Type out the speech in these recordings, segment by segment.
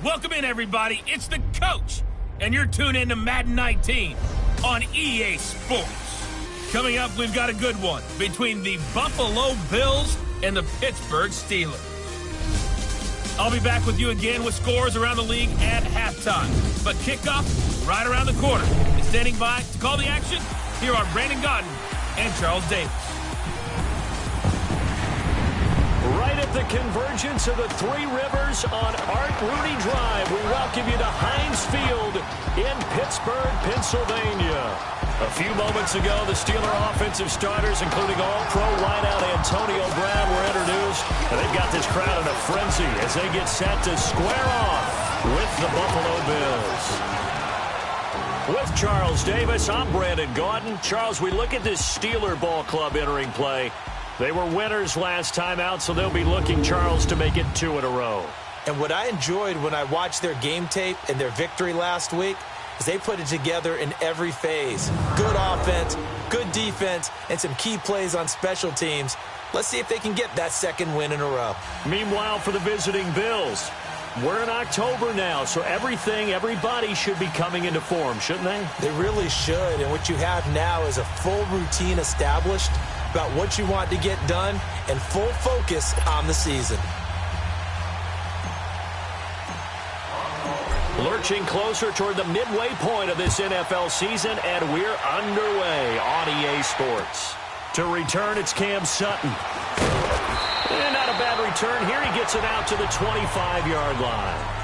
Welcome in, everybody. It's the coach, and you're tuned in to Madden 19 on EA Sports. Coming up, we've got a good one between the Buffalo Bills and the Pittsburgh Steelers. I'll be back with you again with scores around the league at halftime. But kickoff right around the corner. And standing by to call the action, here are Brandon Godden and Charles Davis. Right at the convergence of the Three Rivers on Art Rooney Drive, we welcome you to Heinz Field in Pittsburgh, Pennsylvania. A few moments ago, the Steeler offensive starters, including all-pro wideout Antonio Brown, were introduced. And they've got this crowd in a frenzy as they get set to square off with the Buffalo Bills. With Charles Davis, I'm Brandon Gaudin. Charles, we look at this Steeler ball club entering play. They were winners last time out, so they'll be looking, Charles, to make it 2 in a row. And what I enjoyed when I watched their game tape and their victory last week is they put it together in every phase. Good offense, good defense, and some key plays on special teams. Let's see if they can get that second win in a row. Meanwhile, for the visiting Bills, we're in October now, so everybody should be coming into form, shouldn't they? They really should, and what you have now is a full routine established about what you want to get done and full focus on the season. Lurching closer toward the midway point of this NFL season, and we're underway on EA Sports. To return, it's Cam Sutton. And not a bad return here. He gets it out to the 25-yard line.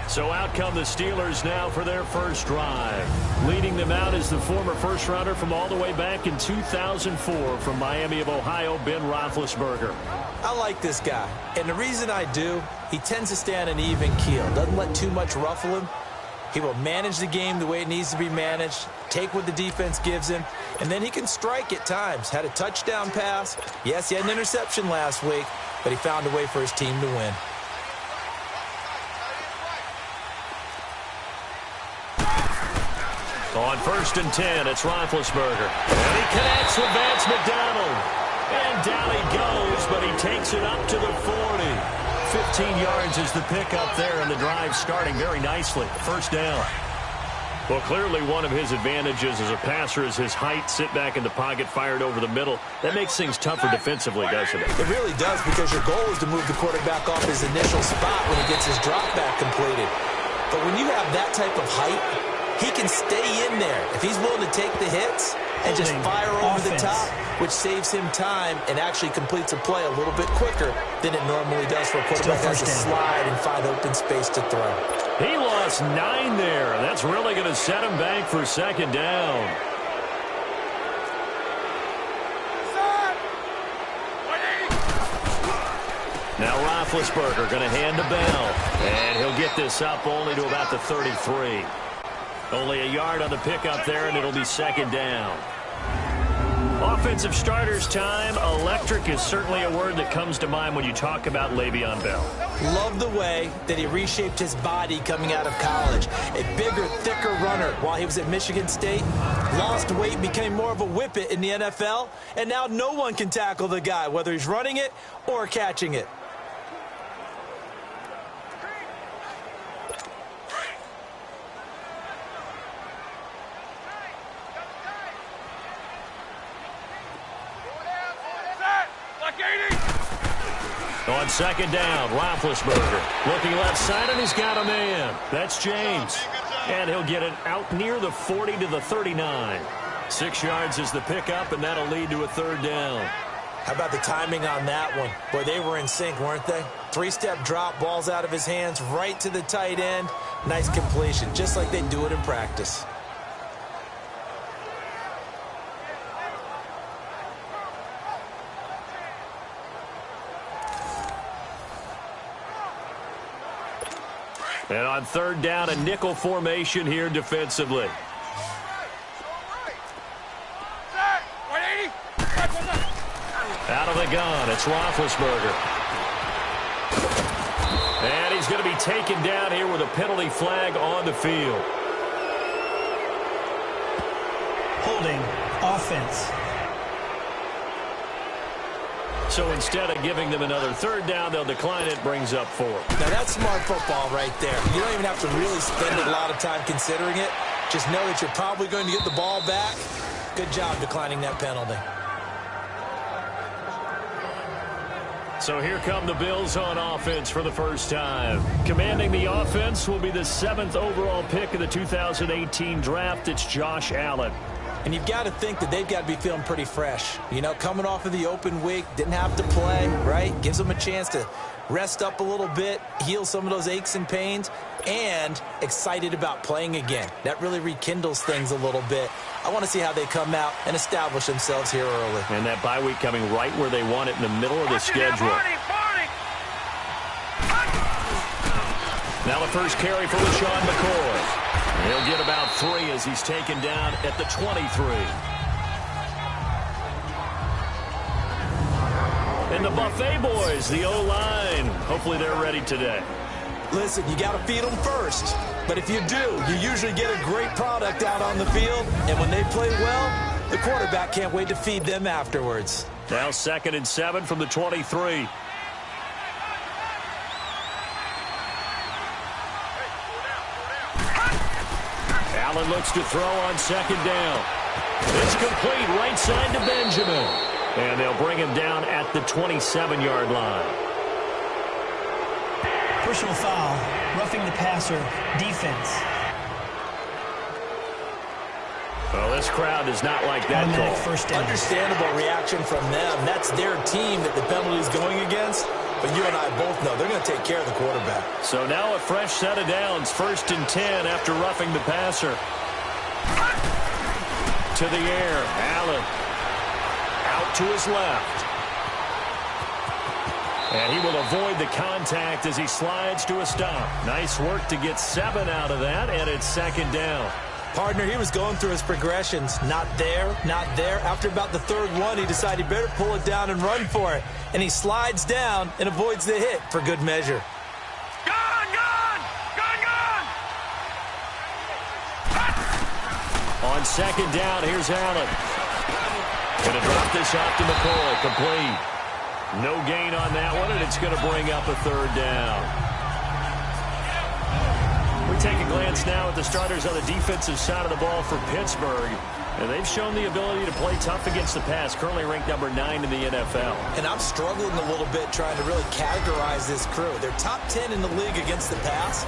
So out come the Steelers now for their first drive. Leading them out is the former first-rounder from all the way back in 2004 from Miami of Ohio, Ben Roethlisberger. I like this guy, and the reason I do, he tends to stay on an even keel. Doesn't let too much ruffle him. He will manage the game the way it needs to be managed, take what the defense gives him, and then he can strike at times. Had a touchdown pass. Yes, he had an interception last week, but he found a way for his team to win. On 1st and 10, it's Roethlisberger. And he connects with Vance McDonald. And down he goes, but he takes it up to the 40. 15 yards is the pickup there, and the drive starting very nicely. First down. Well, clearly one of his advantages as a passer is his height. Sit back in the pocket, fired over the middle. That makes things tougher defensively, doesn't it? It really does, because your goal is to move the quarterback off his initial spot when he gets his drop back completed. But when you have that type of height, he can stay in there if he's willing to take the hits and just fire over the top, which saves him time and actually completes a play a little bit quicker than it normally does for a quarterback that has to slide and find open space to throw. He lost 9 there. That's really going to set him back for second down. Now Roethlisberger going to hand to Bell, and he'll get this up only to about the 33. Only a yard on the pickup there, and it'll be second down. Offensive starters time. Electric is certainly a word that comes to mind when you talk about Le'Veon Bell. Love the way that he reshaped his body coming out of college. A bigger, thicker runner while he was at Michigan State. Lost weight, became more of a whippet in the NFL, and now no one can tackle the guy, whether he's running it or catching it. On second down, Roethlisberger looking left side, and he's got a man. That's James. And he'll get it out near the 40 to the 39. 6 yards is the pickup, and that'll lead to a third down. How about the timing on that one? Boy, they were in sync, weren't they? 3-step drop, balls out of his hands, right to the tight end. Nice completion, just like they do it in practice. And on third down, a nickel formation here defensively. Out of the gun, it's Roethlisberger. And he's going to be taken down here with a penalty flag on the field. Holding offense. So instead of giving them another third down, they'll decline it, brings up 4. Now that's smart football right there. You don't even have to really spend a lot of time considering it. Just know that you're probably going to get the ball back. Good job declining that penalty. So here come the Bills on offense for the first time. Commanding the offense will be the 7th overall pick of the 2018 draft. It's Josh Allen. And you've got to think that they've got to be feeling pretty fresh. You know, coming off of the open week, didn't have to play, right? Gives them a chance to rest up a little bit, heal some of those aches and pains, and excited about playing again. That really rekindles things a little bit. I want to see how they come out and establish themselves here early. And that bye week coming right where they want it, in the middle of the schedule. Now the first carry for LaShawn McCoy. He'll get about 3 as he's taken down at the 23. And the Buffet boys, the O-line. Hopefully they're ready today. Listen, you got to feed them first. But if you do, you usually get a great product out on the field. And when they play well, the quarterback can't wait to feed them afterwards. Now 2nd and 7 from the 23. Allen looks to throw on 2nd down. It's complete right side to Benjamin. And they'll bring him down at the 27-yard line. Personal foul, roughing the passer, defense. Well, this crowd does not like that call. First down. Understandable reaction from them. That's their team that the penalty is going against. But you and I both know they're going to take care of the quarterback. So now a fresh set of downs. 1st and 10 after roughing the passer. To the air. Allen. Out to his left. And he will avoid the contact as he slides to a stop. Nice work to get 7 out of that, and it's 2nd down. Partner, he was going through his progressions. Not there, not there. After about the 3rd one, he decided he better pull it down and run for it. And he slides down and avoids the hit for good measure. On 2nd down, here's Allen. Going to drop this off to McCoy. Complete. No gain on that one, and it's going to bring up a 3rd down. We take a glance now at the starters on the defensive side of the ball for Pittsburgh. And they've shown the ability to play tough against the pass, currently ranked number 9 in the NFL. And I'm struggling a little bit trying to really categorize this crew. They're top 10 in the league against the pass,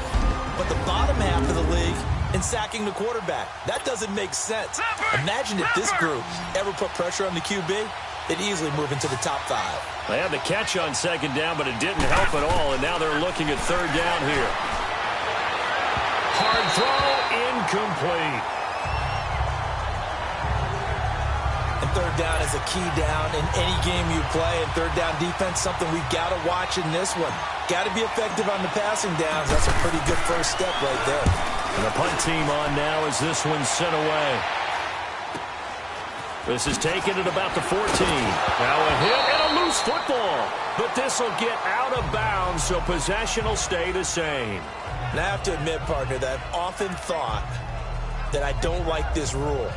but the bottom half of the league in sacking the quarterback. That doesn't make sense. Imagine if this group ever put pressure on the QB, they'd easily move into the top 5. They had the catch on 2nd down, but it didn't help at all, and now they're looking at 3rd down here. Hard throw, incomplete. And 3rd down is a key down in any game you play, and 3rd down defense, something we've got to watch in this one. Got to be effective on the passing downs. That's a pretty good first step right there. And the punt team on now as this one's sent away. This is taken at about the 14. Now a hit and a loose football. But this will get out of bounds, so possession will stay the same. And I have to admit, partner, that I've often thought that I don't like this rule,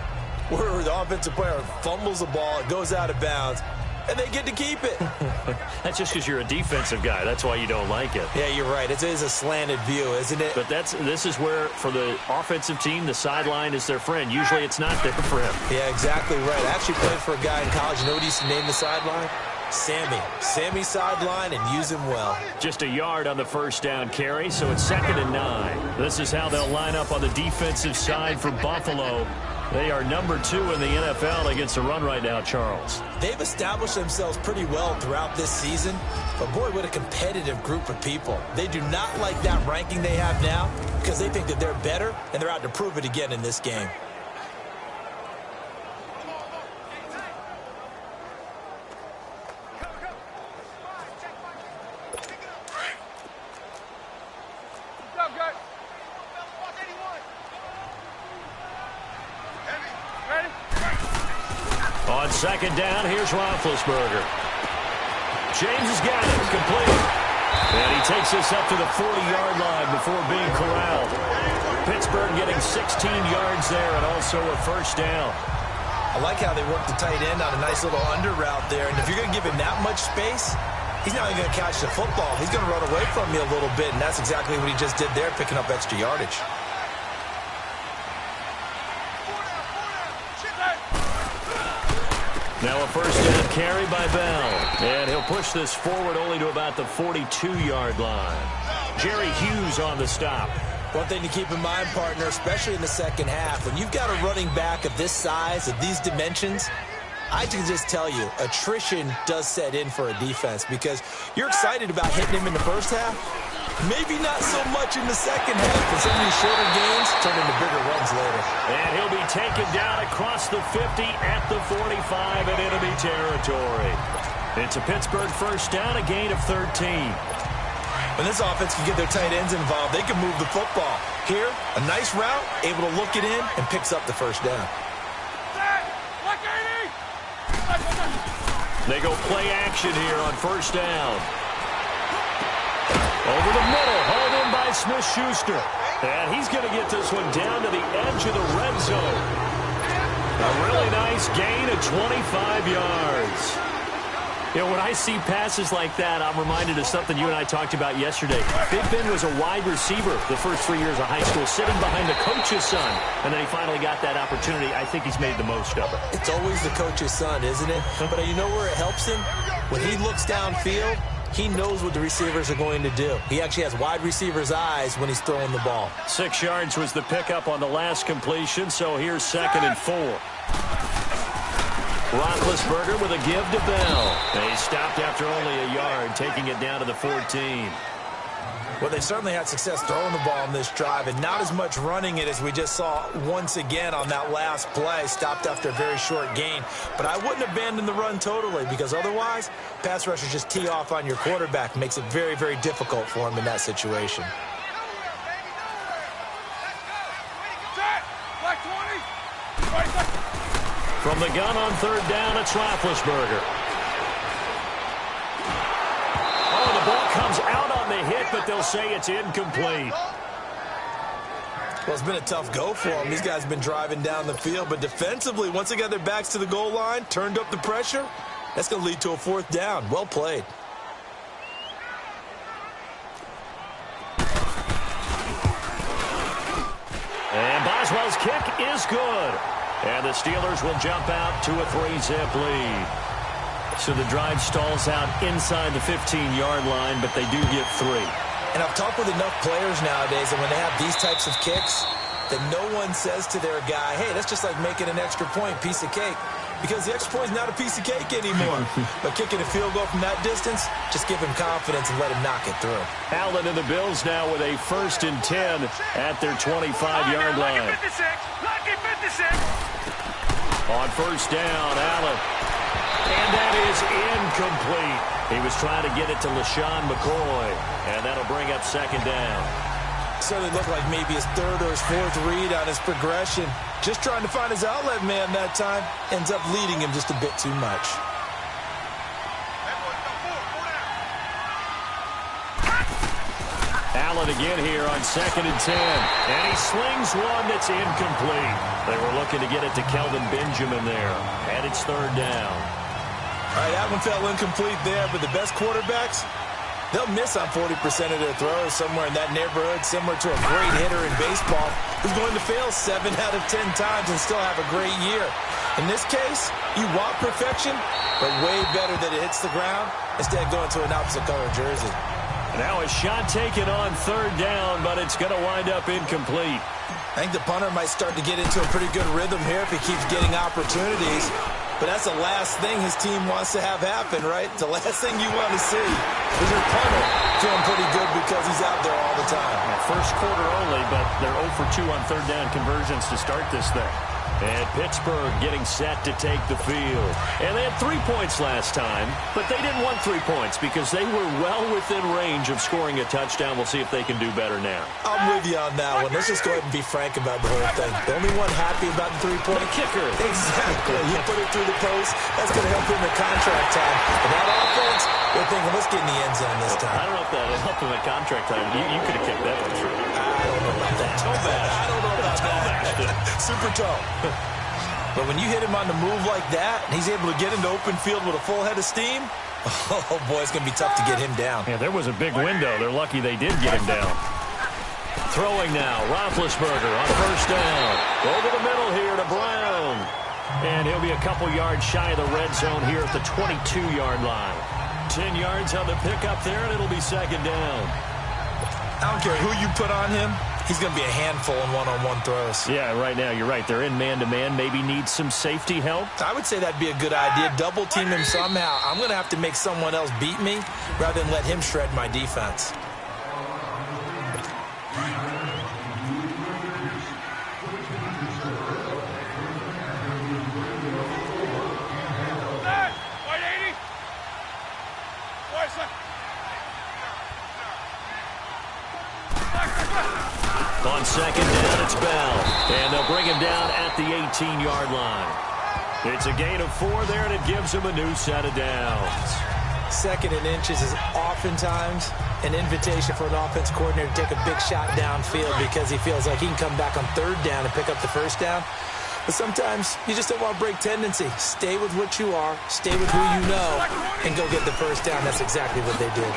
where the offensive player fumbles the ball, it goes out of bounds, and they get to keep it. That's just because you're a defensive guy. That's why you don't like it. Yeah, you're right. It is a slanted view, isn't it? But this is where, for the offensive team, the sideline is their friend. Usually it's not there for him. Yeah, exactly right. I actually played for a guy in college. You know what he used to name the sideline? Sammy. Sammy sideline, and use him well. Just a yard on the 1st down carry, so it's 2nd and 9. This is how they'll line up on the defensive side for Buffalo. They are number 2 in the NFL against the run right now, Charles. They've established themselves pretty well throughout this season, but boy, what a competitive group of people. They do not like that ranking they have now because they think that they're better, and they're out to prove it again in this game. On 2nd down, here's Roethlisberger. James has got it, complete. And he takes this up to the 40-yard line before being corralled. Pittsburgh getting 16 yards there and also a 1st down. I like how they work the tight end on a nice little under route there. And if you're going to give him that much space, he's not even going to catch the football. He's going to run away from you a little bit, and that's exactly what he just did there, picking up extra yardage. Now a first down carry by Bell. And he'll push this forward only to about the 42-yard line. Jerry Hughes on the stop. One thing to keep in mind, partner, especially in the second half, when you've got a running back of this size, of these dimensions, I can just tell you, attrition does set in for a defense because you're excited about hitting him in the first half. Maybe not so much in the second half, but some of these shorter games turn into bigger runs later. And he'll be taken down across the 50 at the 45 in enemy territory. It's a Pittsburgh first down, a gain of 13. When this offense can get their tight ends involved, they can move the football. Here, a nice route, able to look it in, and picks up the first down. They go play action here on first down. Over the middle, hauled in by Smith-Schuster. And he's going to get this one down to the edge of the red zone. A really nice gain of 25 yards. You know, when I see passes like that, I'm reminded of something you and I talked about yesterday. Big Ben was a wide receiver the first 3 years of high school, sitting behind the coach's son. And then he finally got that opportunity. I think he's made the most of it. It's always the coach's son, isn't it? But you know where it helps him? When he looks downfield, he knows what the receivers are going to do. He actually has wide receivers' eyes when he's throwing the ball. 6 yards was the pickup on the last completion, so here's 2nd and 4. Roethlisberger with a give to Bell. They stopped after only a yard, taking it down to the 14. Well, they certainly had success throwing the ball on this drive, and not as much running it as we just saw once again on that last play. Stopped after a very short gain. But I wouldn't abandon the run totally, because otherwise, pass rushers just tee off on your quarterback. Makes it very, very difficult for him in that situation. From the gun on third down, it's Roethlisberger. Oh, the ball comes out on the hit, but they'll say it's incomplete. Well, it's been a tough go for them. These guys have been driving down the field, but defensively, once they got their backs to the goal line, turned up the pressure, that's going to lead to a 4th down. Well played. And Boswell's kick is good. And the Steelers will jump out to a 3-zip lead. So the drive stalls out inside the 15-yard line, but they do get 3. And I've talked with enough players nowadays, and when they have these types of kicks, that no one says to their guy, hey, that's just like making an extra point, piece of cake. Because the extra point is not a piece of cake anymore. But kicking a field goal from that distance, just give him confidence and let him knock it through. Allen and the Bills now with a 1st and 10 at their 25-yard line. On first down, Allen. And that is incomplete. He was trying to get it to LaShawn McCoy. And that'll bring up 2nd down. Certainly looked like maybe his 3rd or his 4th read on his progression. Just trying to find his outlet man that time. Ends up leading him just a bit too much. Allen again here on 2nd and 10. And he slings one that's incomplete. They were looking to get it to Kelvin Benjamin there. And it's 3rd down. All right, that one fell incomplete there, but the best quarterbacks, they'll miss on 40% of their throws, somewhere in that neighborhood, similar to a great hitter in baseball who's going to fail 7 out of 10 times and still have a great year. In this case, you want perfection, but way better that it hits the ground instead of going to an opposite color jersey. Now a shot taken on 3rd down, but it's going to wind up incomplete. I think the punter might start to get into a pretty good rhythm here if he keeps getting opportunities. But that's the last thing his team wants to have happen, right? It's the last thing you want to see is your punter feeling pretty good because he's out there all the time. First quarter only, but they're 0 for 2 on 3rd down conversions to start this thing. And Pittsburgh getting set to take the field. And they had 3 points last time, but they didn't want 3 points because they were well within range of scoring a touchdown. We'll see if they can do better now. I'm with you on that one. Let's just go ahead and be frank about the whole thing. The only one happy about the 3-point? The kicker. Exactly. You put it through the post. That's going to help him in contract time. And that offense, they're thinking, let's get in the end zone this time. I don't know if that helped him in contract time. You could have kicked that one through. I don't know about that. Toe bash. I don't know about that. Super toe. But when you hit him on the move like that, and he's able to get into open field with a full head of steam, oh, boy, it's going to be tough to get him down. Yeah, there was a big window. They're lucky they did get him down. Throwing now, Roethlisberger on first down. Over the middle here to Brown. And he'll be a couple yards shy of the red zone here at the 22-yard line. 10 yards on the pickup there, and it'll be second down. I don't care who you put on him. He's going to be a handful in one-on-one throws. Yeah, right now, you're right. They're in man-to-man. Maybe need some safety help. I would say that'd be a good idea. Double-team him somehow. I'm going to have to make someone else beat me rather than let him shred my defense. On second down, it's Bell. And they'll bring him down at the 18-yard line. It's a gain of 4 there, and it gives him a new set of downs. Second and inches is oftentimes an invitation for an offense coordinator to take a big shot downfield because he feels like he can come back on third down and pick up the first down. But sometimes you just don't want to break tendency. Stay with what you are, stay with who you know, and go get the first down. That's exactly what they did.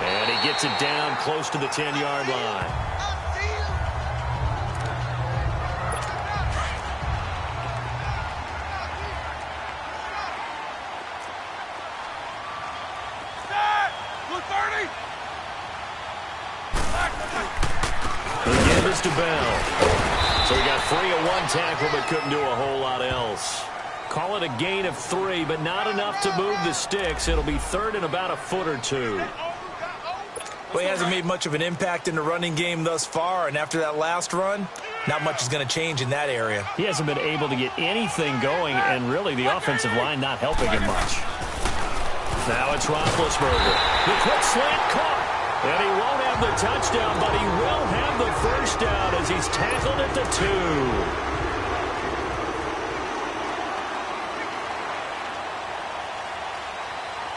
And he gets it down close to the 10-yard line. To Bell. So he got free of one tackle but couldn't do a whole lot else. Call it a gain of 3, but not enough to move the sticks. It'll be third and about a foot or 2. Well, he hasn't made much of an impact in the running game thus far, and after that last run, not much is going to change in that area. He hasn't been able to get anything going, and really the offensive line not helping him much. Now it's Roethlisberger. The quick slant caught. And he won't have the touchdown, but he will have the first down as he's tackled at the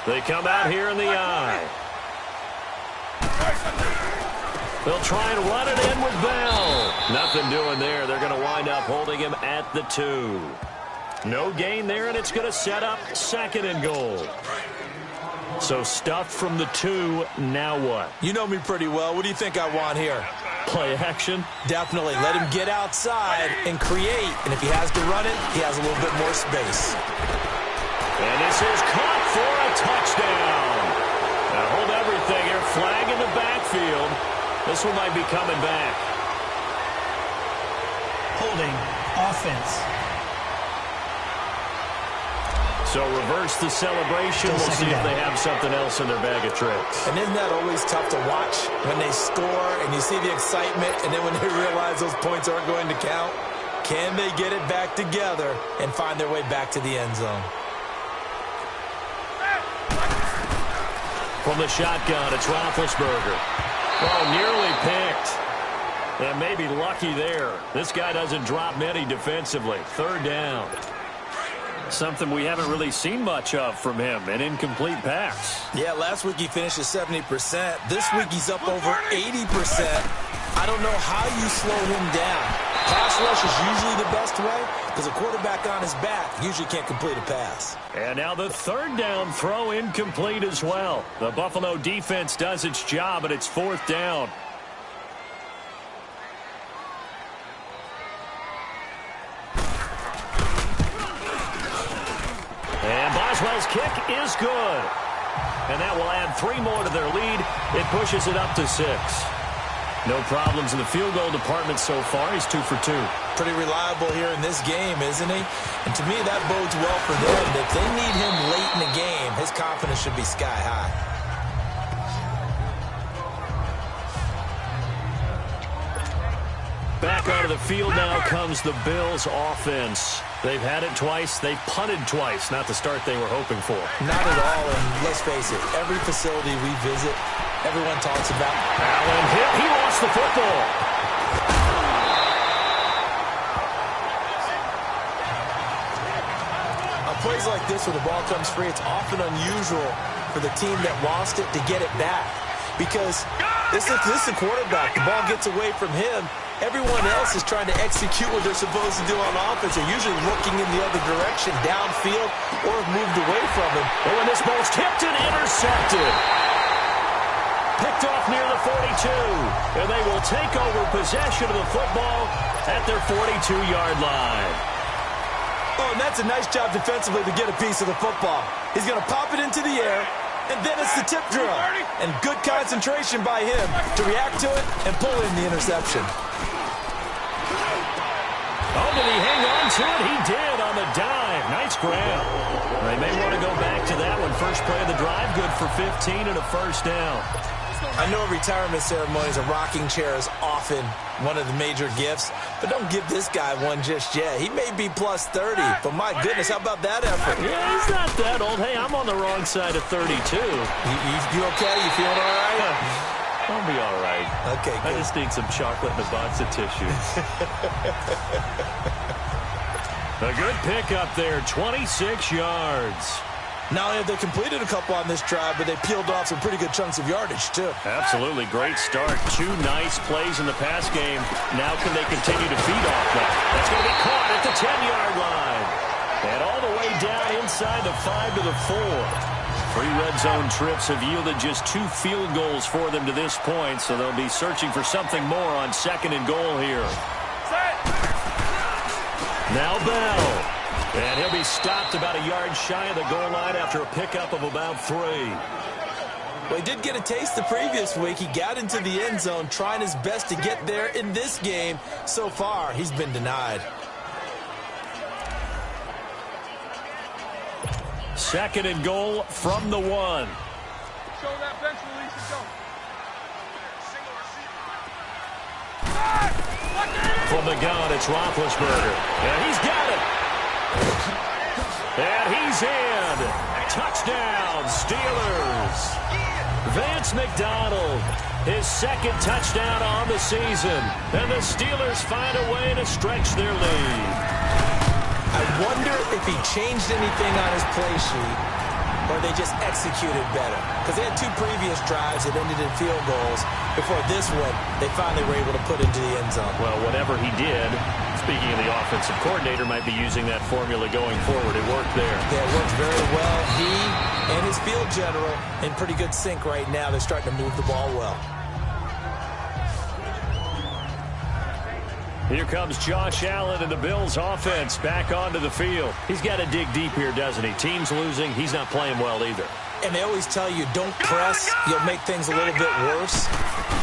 2. They come out here in the eye. They'll try and run it in with Bell. Nothing doing there. They're going to wind up holding him at the 2. No gain there, and it's going to set up second and goal. So stuffed from the 2, now what? You know me pretty well. What do you think I want here? Play action? Definitely. Let him get outside and create. And if he has to run it, he has a little bit more space. And this is caught for a touchdown. Now hold everything here. Flag in the backfield. This one might be coming back. Holding. Offense. So reverse the celebration. We'll see if they have something else in their bag of tricks. And isn't that always tough to watch when they score and you see the excitement and then when they realize those points aren't going to count? Can they get it back together and find their way back to the end zone? From the shotgun, it's Roethlisberger. Oh, nearly picked. And maybe lucky there. This guy doesn't drop many defensively. Third down. Something we haven't really seen much of from him, an incomplete pass. Yeah, last week he finished at 70%. This week he's up over 80%. I don't know how you slow him down. Pass rush is usually the best way because a quarterback on his back usually can't complete a pass. And now the third down throw incomplete as well. The Buffalo defense does its job, and it's fourth down. And Boswell's kick is good. And that will add 3 more to their lead. It pushes it up to 6. No problems in the field goal department so far. He's 2 for 2. Pretty reliable here in this game, isn't he? And to me, that bodes well for them. If they need him late in the game, his confidence should be sky high. Back onto the field now comes the Bills offense. They've had it twice. They've punted twice. Not the start they were hoping for. Not at all, and let's face it, every facility we visit, everyone talks about. Allen hit. He lost the football. On plays like this where the ball comes free, it's often unusual for the team that lost it to get it back. Because This is the quarterback. The ball gets away from him. Everyone else is trying to execute what they're supposed to do on offense. They're usually looking in the other direction, downfield, or have moved away from him. And when this ball's tipped and intercepted. Picked off near the 42. And they will take over possession of the football at their 42-yard line. Oh, and that's a nice job defensively to get a piece of the football. He's going to pop it into the air, and then it's the tip drill. And good concentration by him to react to it and pull in the interception. Oh, did he hang on to it? He did on the dive. Nice grab. They may want to go back to that one. First play of the drive, good for 15 and a first down. I know retirement ceremonies, a rocking chair is often one of the major gifts, but don't give this guy one just yet. He may be plus 30, but my goodness, how about that effort? Yeah, he's not that old. Hey, I'm on the wrong side of 32. You okay? You feeling all right? I'll be all right. Okay, good. I just need some chocolate and a box of tissues. A good pickup there, 26 yards. Not only have they completed a couple on this drive, but they peeled off some pretty good chunks of yardage, too. Absolutely. Great start. 2 nice plays in the pass game. Now can they continue to feed off that? That's going to be caught at the 10-yard line. And all the way down inside the 5 to the 4. 3 red zone trips have yielded just 2 field goals for them to this point, so they'll be searching for something more on 2nd and goal here. Now Bell. And he'll be stopped about a yard shy of the goal line after a pickup of about 3. Well, he did get a taste the previous week. He got into the end zone trying his best to get there in this game. So far, he's been denied. 2nd and goal from the 1. Show that bench release and go. From the gun, it's Roethlisberger. And he's got it. And he's in. Touchdown, Steelers. Vance McDonald, his 2nd touchdown on the season. And the Steelers find a way to stretch their lead. I wonder if he changed anything on his play sheet or they just executed better. Because they had 2 previous drives that ended in field goals. Before this one, they finally were able to put into the end zone. Well, whatever he did, speaking of the offensive coordinator, might be using that formula going forward. It worked there. Yeah, it worked very well. He and his field general in pretty good sync right now. They're starting to move the ball well. Here comes Josh Allen and the Bills offense back onto the field. He's got to dig deep here, doesn't he? Team's losing. He's not playing well either. And they always tell you, don't press. You'll make things a little bit worse.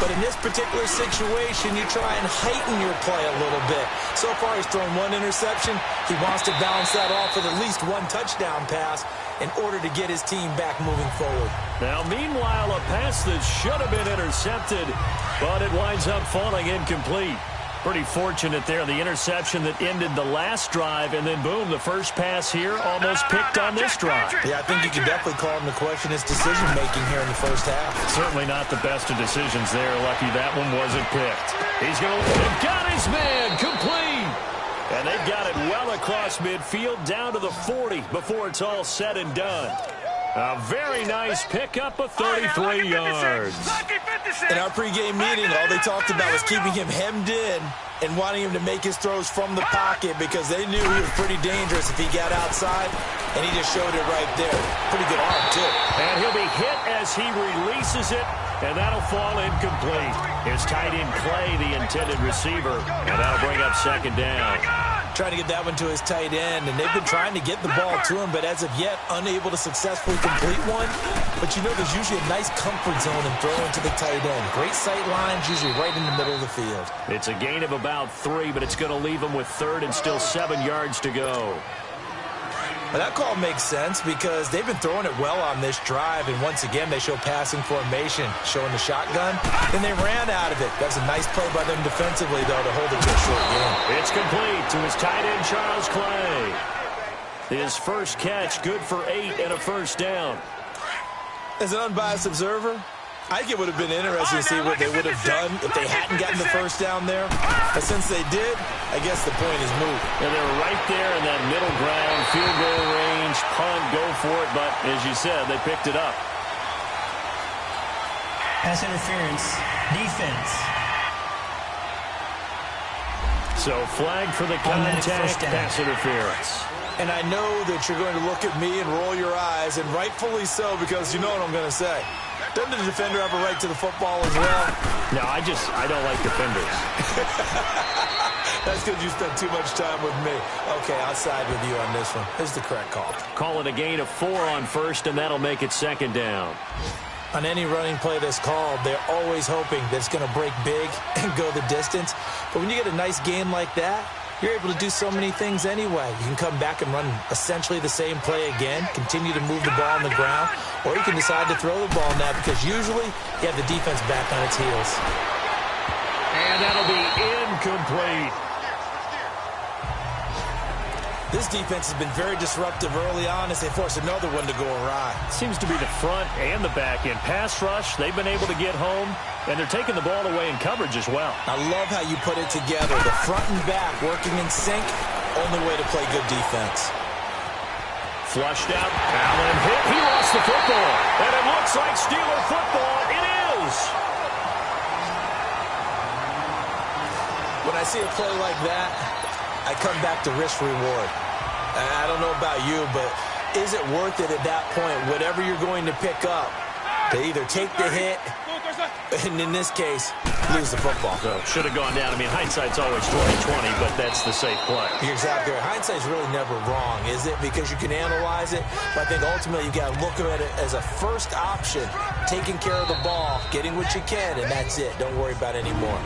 But in this particular situation, you try and heighten your play a little bit. So far, he's thrown 1 interception. He wants to balance that off with at least 1 touchdown pass in order to get his team back moving forward. Now, meanwhile, a pass that should have been intercepted, but it winds up falling incomplete. Pretty fortunate there, the interception that ended the last drive, and then boom, the first pass here almost picked on this drive. Yeah, I think you could definitely call him to question his decision-making here in the first half. Certainly not the best of decisions there. Lucky that one wasn't picked. He's going to got his man complete. And they've got it well across midfield down to the 40 before it's all said and done. A very nice pickup of 33 yards. In our pregame meeting, all they talked about was keeping him hemmed in and wanting him to make his throws from the pocket because they knew he was pretty dangerous if he got outside, and he just showed it right there. Pretty good arm, too. And he'll be hit as he releases it, and that'll fall incomplete. His tight end Clay, the intended receiver, and that'll bring up 2nd down. Trying to get that one to his tight end, and they've been trying to get the ball to him, but as of yet, unable to successfully complete one. But you know there's usually a nice comfort zone in throwing to the tight end. Great sight lines, usually right in the middle of the field. It's a gain of about 3, but it's going to leave him with 3rd and still 7 yards to go. Well, that call makes sense because they've been throwing it well on this drive, and once again, they show passing formation, showing the shotgun, and they ran out of it. That was a nice play by them defensively, though, to hold it to a short game. It's complete to his tight end, Charles Clay. His first catch, good for 8 and a first down. As an unbiased observer, I think it would have been interesting to see what they would have done if they hadn't gotten the first down there. But since they did, I guess the point is moot. And they're right there in that middle ground, field goal range, punt, go for it. But as you said, they picked it up. Pass interference Defense. So flag for the contact, pass interference. And I know that you're going to look at me and roll your eyes, and rightfully so, because you know what I'm going to say. Doesn't the defender have a right to the football as well? No, I don't like defenders. That's because you spent too much time with me. Okay, I'll side with you on this one. This is the correct call. Call it a gain of 4 on first, and that'll make it second down. On any running play that's called, they're always hoping that it's going to break big and go the distance. But when you get a nice game like that, you're able to do so many things anyway. You can come back and run essentially the same play again, continue to move the ball on the ground, or you can decide to throw the ball now because usually you have the defense back on its heels. And that'll be incomplete. This defense has been very disruptive early on as they force another one to go awry. Seems to be the front and the back end. Pass rush, they've been able to get home, and they're taking the ball away in coverage as well. I love how you put it together. The front and back working in sync, only way to play good defense. Flushed out, Allen hit, he lost the football, and it looks like Steeler football. It is! When I see a play like that, I come back to risk reward. I don't know about you, but is it worth it at that point, whatever you're going to pick up, to either take the hit, and in this case, lose the football? So, should have gone down. I mean, hindsight's always 20/20, but that's the safe play. You're exactly right. Hindsight's really never wrong, is it? Because you can analyze it, but I think ultimately you got to look at it as a first option, taking care of the ball, getting what you can, and that's it. Don't worry about it anymore.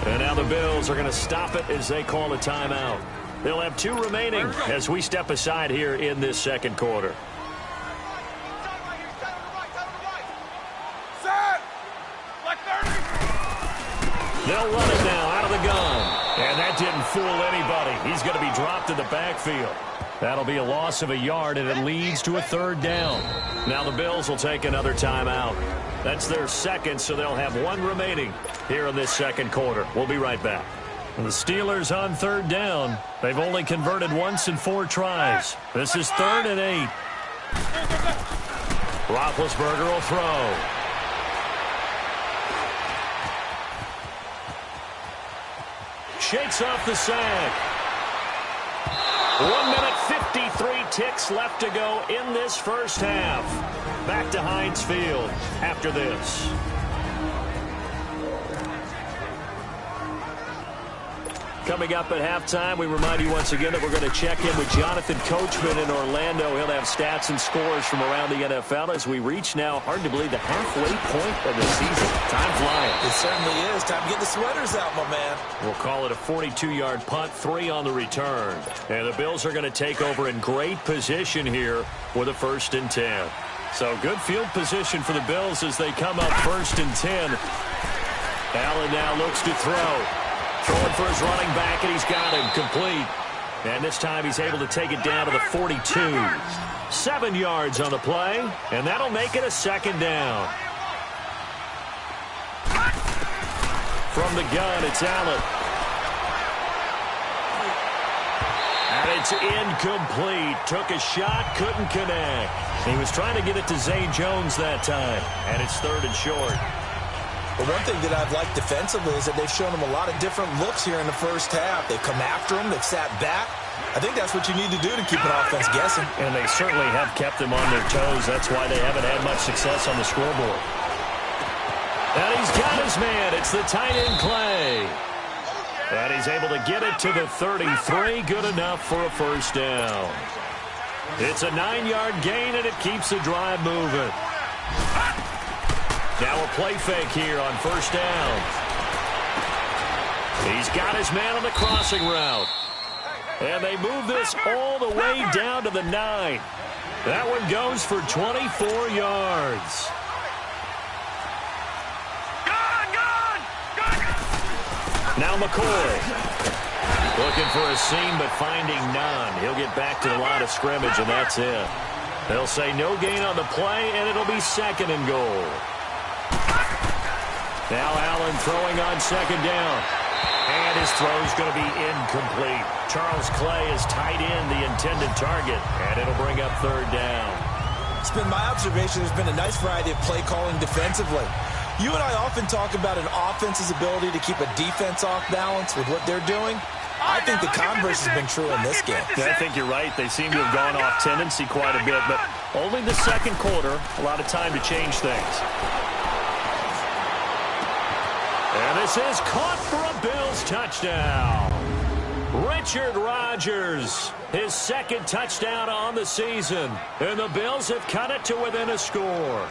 And now the Bills are going to stop it as they call a timeout. They'll have 2 remaining as we step aside here in this second quarter. They'll run it now out of the gun. And that didn't fool anybody. He's going to be dropped in the backfield. That'll be a loss of a yard, and it leads to a 3rd down. Now the Bills will take another timeout. That's their second, so they'll have 1 remaining here in this second quarter. We'll be right back. The Steelers on 3rd down. They've only converted once in 4 tries. This is 3rd and 8. Roethlisberger will throw. Shakes off the sack. 1 minute 53 ticks left to go in this first half. Back to Heinz Field after this. Coming up at halftime, we remind you once again that we're going to check in with Jonathan Coachman in Orlando. He'll have stats and scores from around the NFL as we reach now, hard to believe, the halfway point of the season. Time flying. It certainly is. Time to get the sweaters out, my man. We'll call it a 42-yard punt, 3 on the return. And the Bills are going to take over in great position here with a 1st and 10. So good field position for the Bills as they come up 1st and 10. Allen now looks to throw. Throwing for his running back, and he's got him complete. And this time he's able to take it down to the 42. 7 yards on the play, and that'll make it a 2nd down. From the gun, it's Allen. And it's incomplete. Took a shot, couldn't connect. He was trying to get it to Zay Jones that time, and it's 3rd and short. But one thing that I've liked defensively is that they've shown him a lot of different looks here in the first half. They've come after him. They've sat back. I think that's what you need to do to keep an offense guessing. And they certainly have kept them on their toes. That's why they haven't had much success on the scoreboard. And he's got his man. It's the tight end Clay. And he's able to get it to the 33. Good enough for a 1st down. It's a 9-yard gain, and it keeps the drive moving. Now a play fake here on 1st down. He's got his man on the crossing route. And they move this all the way down to the 9. That one goes for 24 yards. Now McCoy. Looking for a seam, but finding none. He'll get back to the line of scrimmage, and that's it. They'll say no gain on the play, and it'll be 2nd and goal. Now Allen throwing on 2nd down. And his throw's going to be incomplete. Charles Clay is tight end, the intended target, and it'll bring up 3rd down. It's been my observation there's been a nice variety of play calling defensively. You and I often talk about an offense's ability to keep a defense off balance with what they're doing. I think the converse has been true in this game. Yeah, I think you're right. They seem to have gone off tendency quite a bit, but only the second quarter, a lot of time to change things. And this is caught for a Bills touchdown. Richard Rodgers, his second touchdown on the season. And the Bills have cut it to within a score.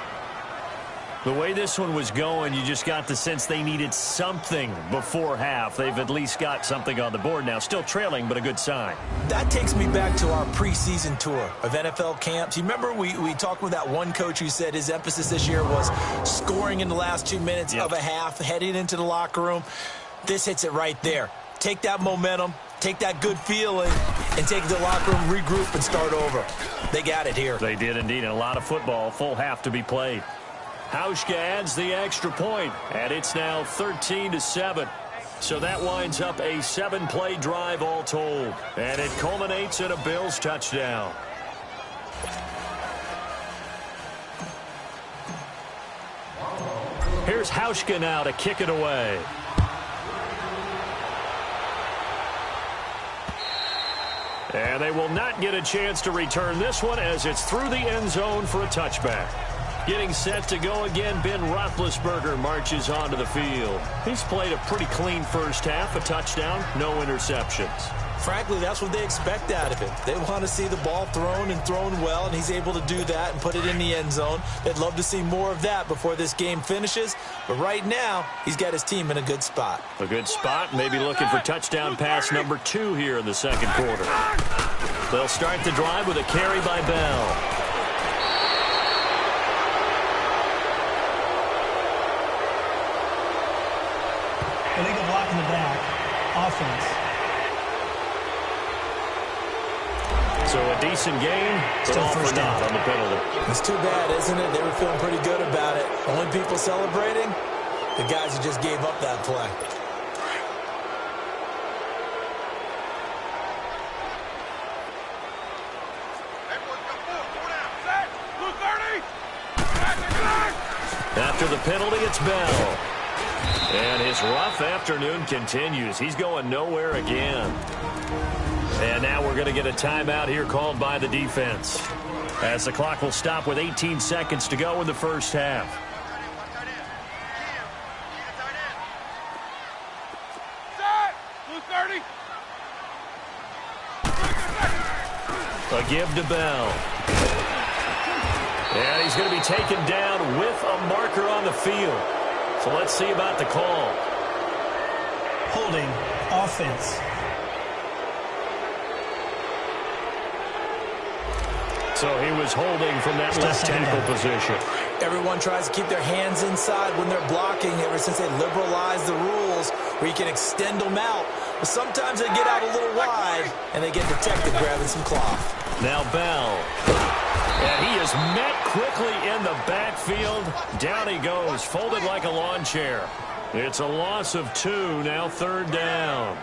The way this one was going, you just got the sense they needed something before half. They've at least got something on the board now. Still trailing, but a good sign. That takes me back to our preseason tour of NFL camps. You remember we talked with that one coach who said his emphasis this year was scoring in the last 2 minutes of a half, heading into the locker room. This hits it right there. Take that momentum, take that good feeling, and take it to the locker room, regroup, and start over. They got it here. They did indeed, and a lot of football, full half to be played. Hauschka adds the extra point, and it's now 13-7. So that winds up a 7-play drive all told, and it culminates in a Bills touchdown. Here's Hauschka now to kick it away. And they will not get a chance to return this one as it's through the end zone for a touchback. Getting set to go again, Ben Roethlisberger marches onto the field. He's played a pretty clean first half, a touchdown, no interceptions. Frankly, that's what they expect out of him. They want to see the ball thrown and thrown well, and he's able to do that and put it in the end zone. They'd love to see more of that before this game finishes. But right now, he's got his team in a good spot. A good spot, maybe looking for touchdown pass number 2 here in the second quarter. They'll start the drive with a carry by Bell. Illegal block in the back. Offense. So a decent game, but all for naught on the penalty. It's too bad, isn't it? They were feeling pretty good about it. Only people celebrating, the guys who just gave up that play. After the penalty, it's Bell. And his rough afternoon continues. He's going nowhere again. And now we're going to get a timeout here called by the defense, as the clock will stop with 18 seconds to go in the first half. A give to Bell. And he's going to be taken down with a marker on the field. So let's see about the call. Holding. Offense. So he was holding from that left tackle position. Everyone tries to keep their hands inside when they're blocking ever since they liberalized the rules where you can extend them out. But sometimes they get out a little wide and they get detected grabbing some cloth. Now Bell. And he is met quickly in the backfield. Down he goes, folded like a lawn chair. It's a loss of 2, now third down.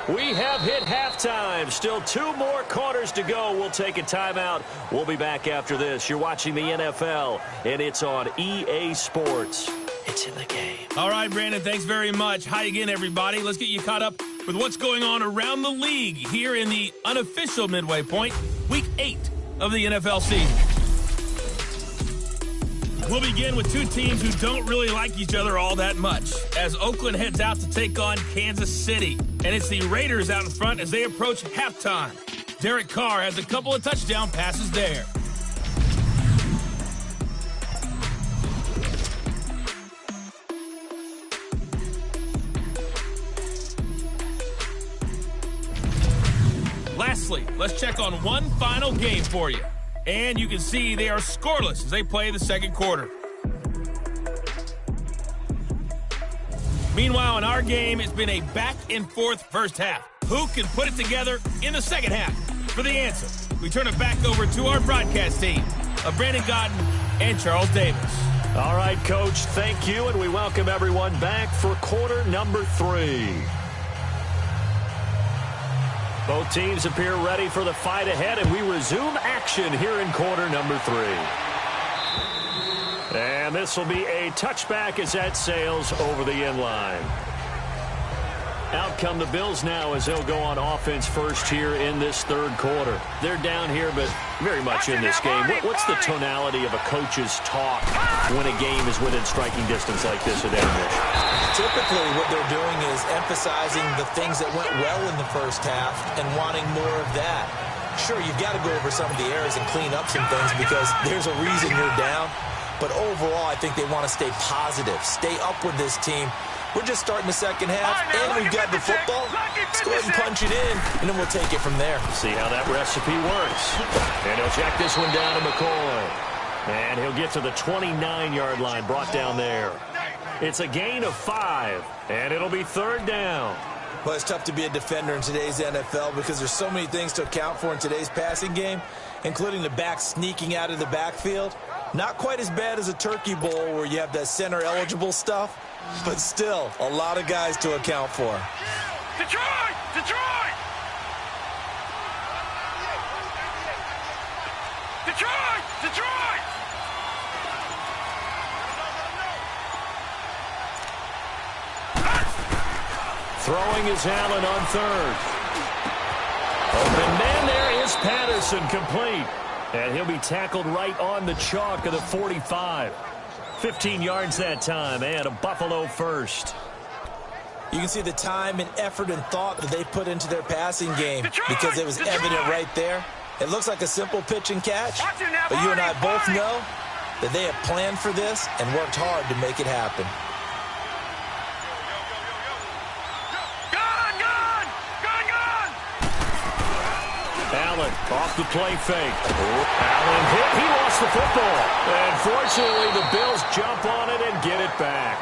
We have hit halftime. Still 2 more quarters to go. We'll take a timeout. We'll be back after this. You're watching the NFL, and it's on EA Sports. It's in the game. All right, Brandon, thanks very much. Hi again, everybody. Let's get you caught up with what's going on around the league here in the unofficial midway point, Week 8 of the NFL season. We'll begin with 2 teams who don't really like each other all that much, as Oakland heads out to take on Kansas City. And it's the Raiders out in front as they approach halftime. Derek Carr has a couple of touchdown passes there. Lastly, let's check on one final game for you. And you can see they are scoreless as they play the second quarter. Meanwhile, in our game, it's been a back-and-forth first half. Who can put it together in the second half? For the answer, we turn it back over to our broadcast team of Brandon Godden and Charles Davis. All right, Coach, thank you, and we welcome everyone back for quarter number 3. Both teams appear ready for the fight ahead, and we resume action here in quarter number 3. And this will be a touchback as that sails over the end line. Out come the Bills now as they'll go on offense first here in this third quarter. They're down here, but very much in this game. What's the tonality of a coach's talk when a game is within striking distance like this at intermission? Typically, what they're doing is emphasizing the things that went well in the first half and wanting more of that. Sure, you've got to go over some of the errors and clean up some things because there's a reason you're down. But overall, I think they want to stay positive, stay up with this team. We're just starting the second half, and we've got the football. Let's go ahead and punch it in, and then we'll take it from there. See how that recipe works. And he'll check this one down to McCoy. And he'll get to the 29-yard line, brought down there. It's a gain of 5, and it'll be third down. Well, it's tough to be a defender in today's NFL because there's so many things to account for in today's passing game, including the back sneaking out of the backfield. Not quite as bad as a turkey bowl where you have that center-eligible stuff, but still a lot of guys to account for. Detroit! Detroit! Detroit! Detroit! Throwing is Allen on third. Open man there is Patterson, complete. And he'll be tackled right on the chalk of the 45. 15 yards that time, and a Buffalo first. You can see the time and effort and thought that they put into their passing game because it was evident right there. It looks like a simple pitch and catch, but you and I both know that they have planned for this and worked hard to make it happen. Allen off the play fake. Allen hit. He lost the football. And fortunately, the Bills jump on it and get it back.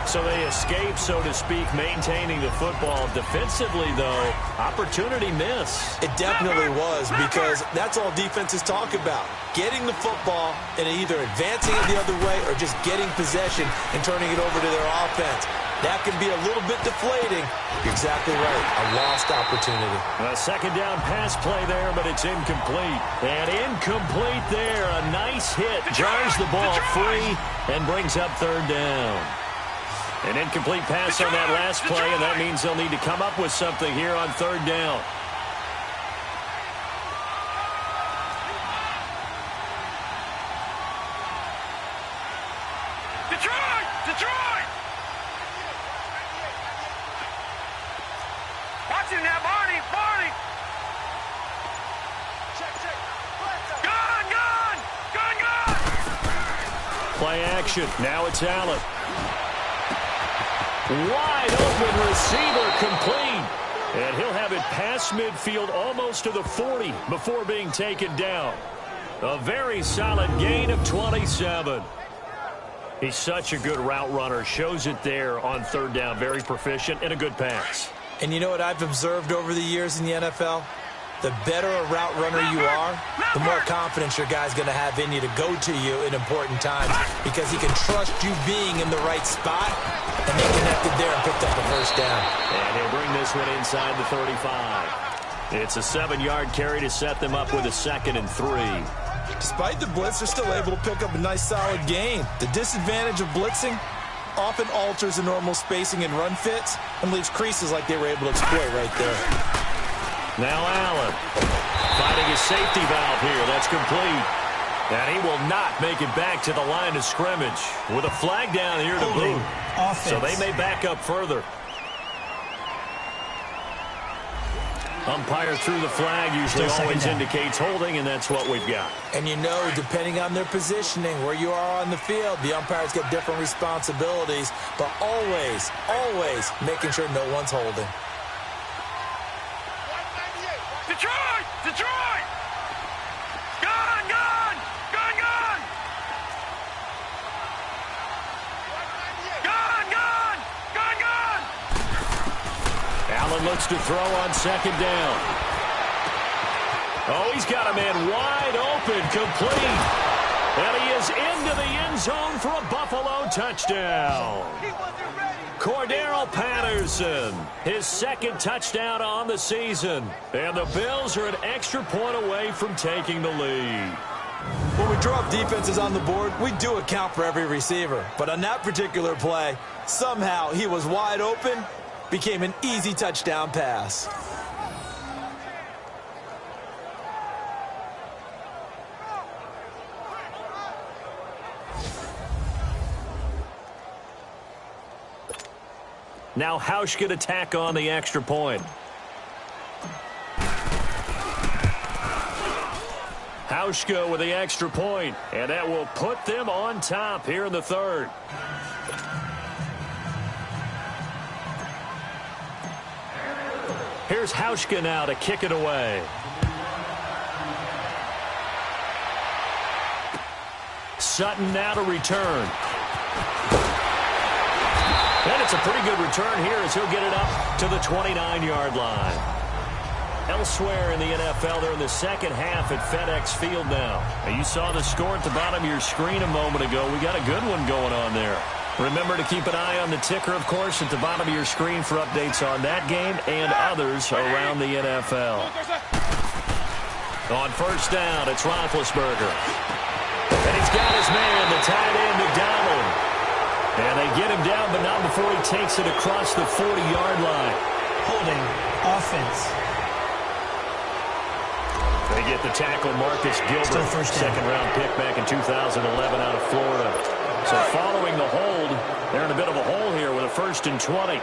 So they escape, so to speak, maintaining the football. Defensively, though, opportunity miss. It definitely was because that's all defenses talk about. Getting the football and either advancing it the other way or just getting possession and turning it over to their offense. That can be a little bit deflating. You're exactly right. A lost opportunity. A second down pass play there, but it's incomplete. And incomplete there. A nice hit. Jars the ball free and brings up third down. An incomplete pass on that last play, and that means they'll need to come up with something here on third down. Detroit! Detroit! Watch him now, Barney! Barney! Check, check. Gun! Gun! Gun! Gun! Play action. Now it's Allen. Wide open receiver, complete. And he'll have it past midfield almost to the 40 before being taken down. A very solid gain of 27. He's such a good route runner. Shows it there on third down. Very proficient and a good pass. And you know what I've observed over the years in the NFL? The better a route runner you are, the more confidence your guy's going to have in you to go to you in important times because he can trust you being in the right spot, and they connected there and picked up the first down. And he'll bring this one inside the 35. It's a 7-yard carry to set them up with a 2nd and 3. Despite the blitz, they're still able to pick up a nice solid gain. The disadvantage of blitzing often alters the normal spacing and run fits and leaves creases like they were able to exploit right there. Now Allen finding his safety valve here. That's complete. And he will not make it back to the line of scrimmage with a flag down here to boot. So they may back up further. Umpire threw the flag, usually always indicates holding, and that's what we've got. And you know, depending on their positioning, where you are on the field, the umpires get different responsibilities, but always, always making sure no one's holding. Detroit! Detroit! Gun! Gun! Gun! Gun! Gun! Gun! Gun! Gun! Allen looks to throw on second down. Oh, he's got a man wide open, complete. And he is into the end zone for a Buffalo touchdown. Cordero Patterson, his 2nd touchdown on the season. And the Bills are an extra point away from taking the lead. When we draw up defenses on the board, we do account for every receiver. But on that particular play, somehow he was wide open, became an easy touchdown pass. Now Hauschka to tack on the extra point. Hauschka with the extra point, and that will put them on top here in the third. Here's Hauschka now to kick it away. Sutton now to return. And it's a pretty good return here as he'll get it up to the 29-yard line. Elsewhere in the NFL, they're in the second half at FedEx Field now. And you saw the score at the bottom of your screen a moment ago. We got a good one going on there. Remember to keep an eye on the ticker, of course, at the bottom of your screen for updates on that game and others around the NFL. On first down, it's Roethlisberger. And he's got his man, the tight end, McDonald. And they get him down, but not before he takes it across the 40-yard line. Holding offense. They get the tackle, Marcus Gilbert, second-round pick back in 2011 out of Florida. So following the hold, they're in a bit of a hole here with a 1st and 20.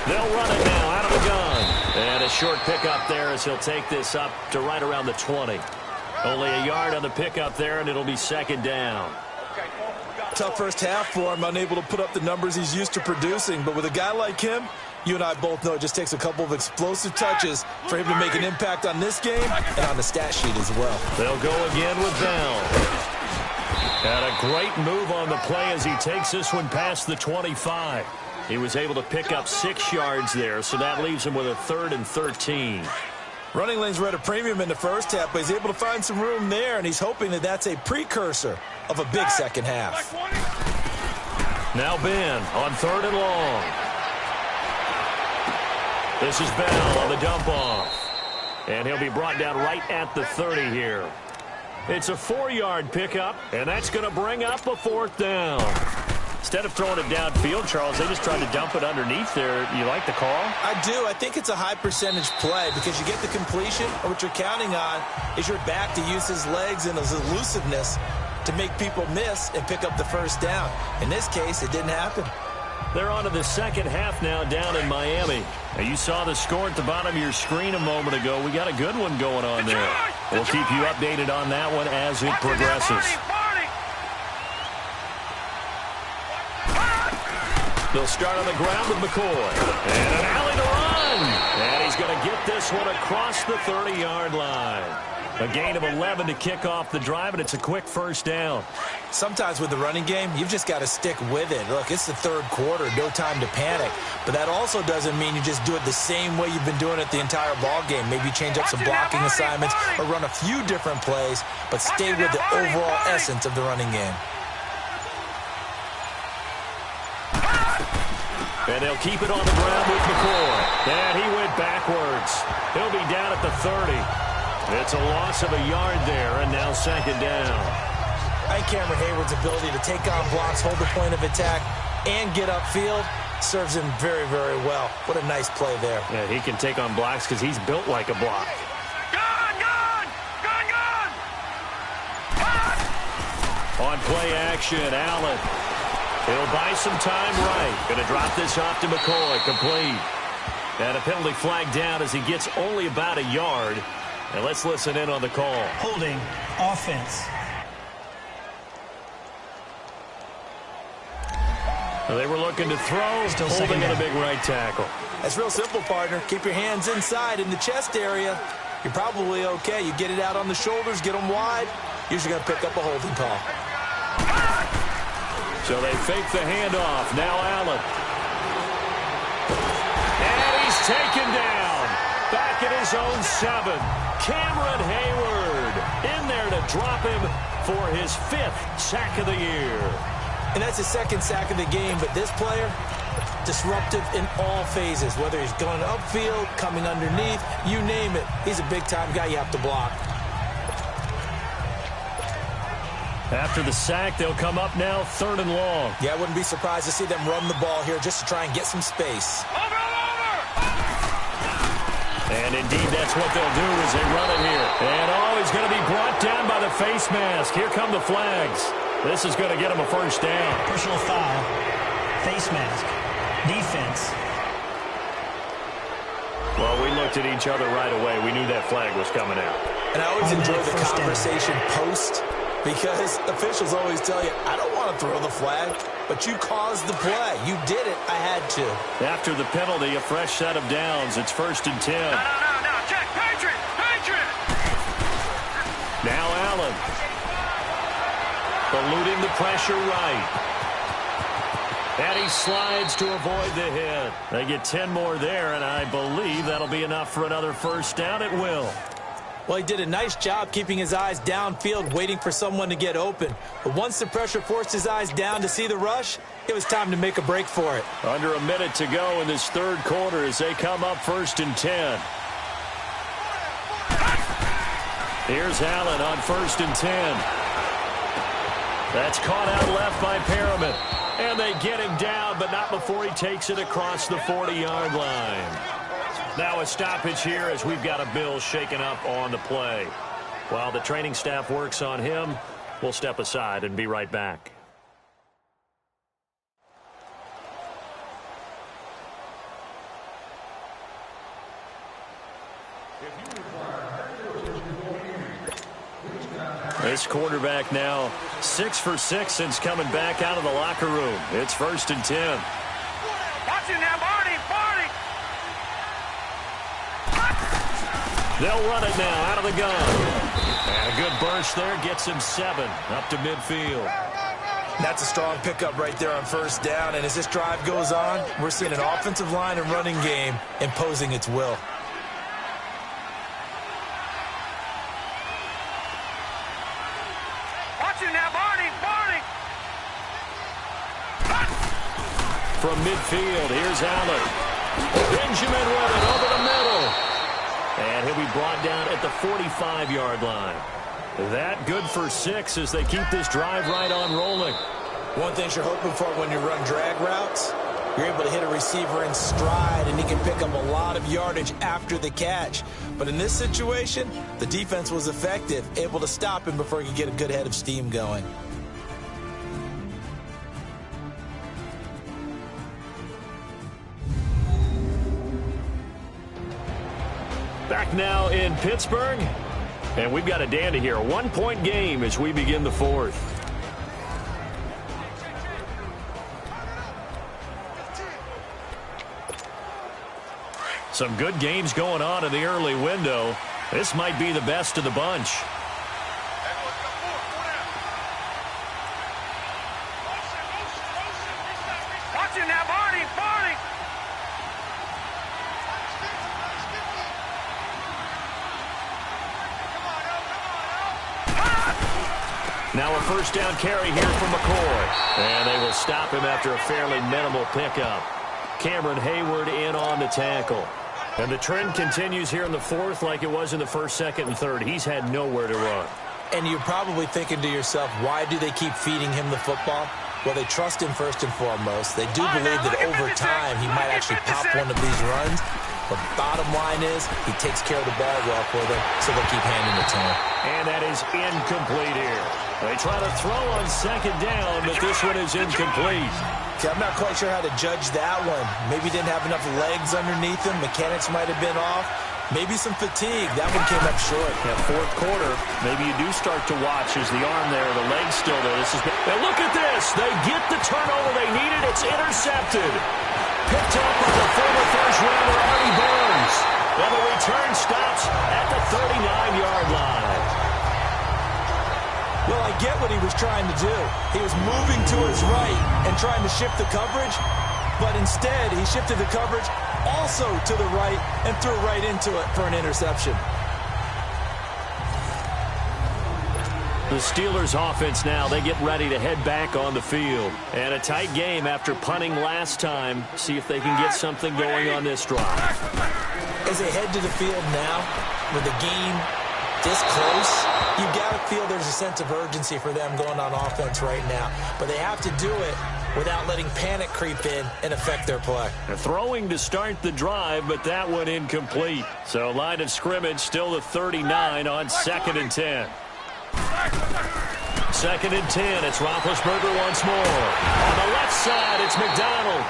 They'll run it now out of the gun. And a short pickup there as he'll take this up to right around the 20. Only a yard on the pickup there, and it'll be second down. Tough first half for him, unable to put up the numbers he's used to producing. But with a guy like him, you and I both know it just takes a couple of explosive touches for him to make an impact on this game and on the stat sheet as well. They'll go again with Bell. And a great move on the play as he takes this one past the 25. He was able to pick up 6 yards there, so that leaves him with a 3rd and 13. Running lanes were at a premium in the first half, but he's able to find some room there, and he's hoping that that's a precursor of a big second half. Now Ben on 3rd and long. This is Bell on the dump-off. And he'll be brought down right at the 30 here. It's a 4-yard pickup, and that's going to bring up a 4th down. Instead of throwing it downfield, Charles, they just tried to dump it underneath there. You like the call? I do. I think it's a high-percentage play because you get the completion, and what you're counting on is your back to use his legs and his elusiveness to make people miss and pick up the first down. In this case, it didn't happen. They're on to the second half now down in Miami. Now, you saw the score at the bottom of your screen a moment ago. We got a good one going on there. We'll keep you updated on that one as it progresses. They'll start on the ground with McCoy. And an alley to run. And he's going to get this one across the 30-yard line. A gain of 11 to kick off the drive, and it's a quick first down. Sometimes with the running game, you've just got to stick with it. Look, it's the third quarter, no time to panic. But that also doesn't mean you just do it the same way you've been doing it the entire ball game. Maybe change up some blocking assignments or run a few different plays, but stay with the overall essence of the running game. And they'll keep it on the ground with McCoy. And he went backwards. He'll be down at the 30. It's a loss of a yard there, and now second down. I think Cameron Hayward's ability to take on blocks, hold the point of attack, and get upfield serves him very, very well. What a nice play there. Yeah, he can take on blocks because he's built like a block. On play action, Allen. He'll buy some time right. Going to drop this off to McCoy. Complete. And a penalty flag down as he gets only about a yard. And let's listen in on the call. Holding offense. They were looking to throw, Still holding down. at a big right tackle. That's real simple, partner. Keep your hands inside in the chest area. You're probably okay. You get it out on the shoulders, get them wide. Usually going to pick up a holding call. So they fake the handoff. Now Allen. And he's taken down. Back at his own 7. Cameron Hayward in there to drop him for his 5th sack of the year. And that's his 2nd sack of the game, but this player disruptive in all phases, whether he's going upfield, coming underneath, you name it. He's a big-time guy you have to block. After the sack, they'll come up now 3rd and long. Yeah, I wouldn't be surprised to see them run the ball here just to try and get some space. And indeed, that's what they'll do as they run it here. And he's going to be brought down by the face mask. Here come the flags. This is going to get him a first down. Personal foul. Face mask. Defense. Well, we looked at each other right away. We knew that flag was coming out. And I always enjoy the conversation post, because officials always tell you, I don't want to throw the flag, but you caused the play. You did it. I had to. After the penalty, a fresh set of downs. It's 1st and 10. No. Check. Patriot. Now Allen. Eluding the pressure right. And he slides to avoid the hit. They get 10 more there, and I believe that'll be enough for another first down. It will. Well, he did a nice job keeping his eyes downfield, waiting for someone to get open. But once the pressure forced his eyes down to see the rush, it was time to make a break for it. Under a minute to go in this 3rd quarter as they come up 1st and 10. Here's Allen on 1st and 10. That's caught out left by Perriman. And they get him down, but not before he takes it across the 40-yard line. Now a stoppage here as we've got a Bill shaken up on the play. While the training staff works on him, we'll step aside and be right back. This quarterback now 6 for 6 since coming back out of the locker room. It's 1st and 10. Watch it now, Barney. They'll run it now out of the gun. And a good burst there gets him 7 up to midfield. That's a strong pickup right there on 1st down. And as this drive goes on, we're seeing an offensive line and running game imposing its will. Watch it now, Barney. From midfield, here's Allen. Benjamin with it over the middle. And he'll be brought down at the 45-yard line. That good for 6 as they keep this drive right on rolling. One thing you're hoping for when you run drag routes, you're able to hit a receiver in stride, and he can pick up a lot of yardage after the catch. But in this situation, the defense was effective, able to stop him before he could get a good head of steam going. Back now in Pittsburgh, and we've got a dandy here. A 1-point game as we begin the 4th. Some good games going on in the early window. This might be the best of the bunch. Watch it now, Barney. Now a first down carry here from McCoy. And they will stop him after a fairly minimal pickup. Cameron Hayward in on the tackle. And the trend continues here in the 4th like it was in the 1st, 2nd, and 3rd. He's had nowhere to run. And you're probably thinking to yourself, why do they keep feeding him the football? Well, they trust him first and foremost. They do believe that over time he might actually pop one of these runs. But bottom line is he takes care of the ball well for them, so they'll keep handing it to him. And that is incomplete here. They try to throw on 2nd down, but this one is incomplete. See, I'm not quite sure how to judge that one. Maybe didn't have enough legs underneath him. Mechanics might have been off. Maybe some fatigue. That one came up short. Yeah, 4th quarter, maybe you do start to watch as the arm there, the leg's still there. Now look at this. They get the turnover they needed. It's intercepted. Picked up by the former first-rounder, Artie Burns. And the return stops at the 39-yard line. Well, I get what he was trying to do. He was moving to his right and trying to shift the coverage, but instead he shifted the coverage also to the right and threw right into it for an interception. The Steelers offense now, they get ready to head back on the field. And a tight game after punting last time. See if they can get something going on this drive. As they head to the field now, with the game this close, you've got to feel there's a sense of urgency for them going on offense right now. But they have to do it without letting panic creep in and affect their play. They're throwing to start the drive, but that one incomplete. So line of scrimmage still the 39 on 2nd and 10. 2nd and 10. It's Roethlisberger once more. On the left side, it's McDonald.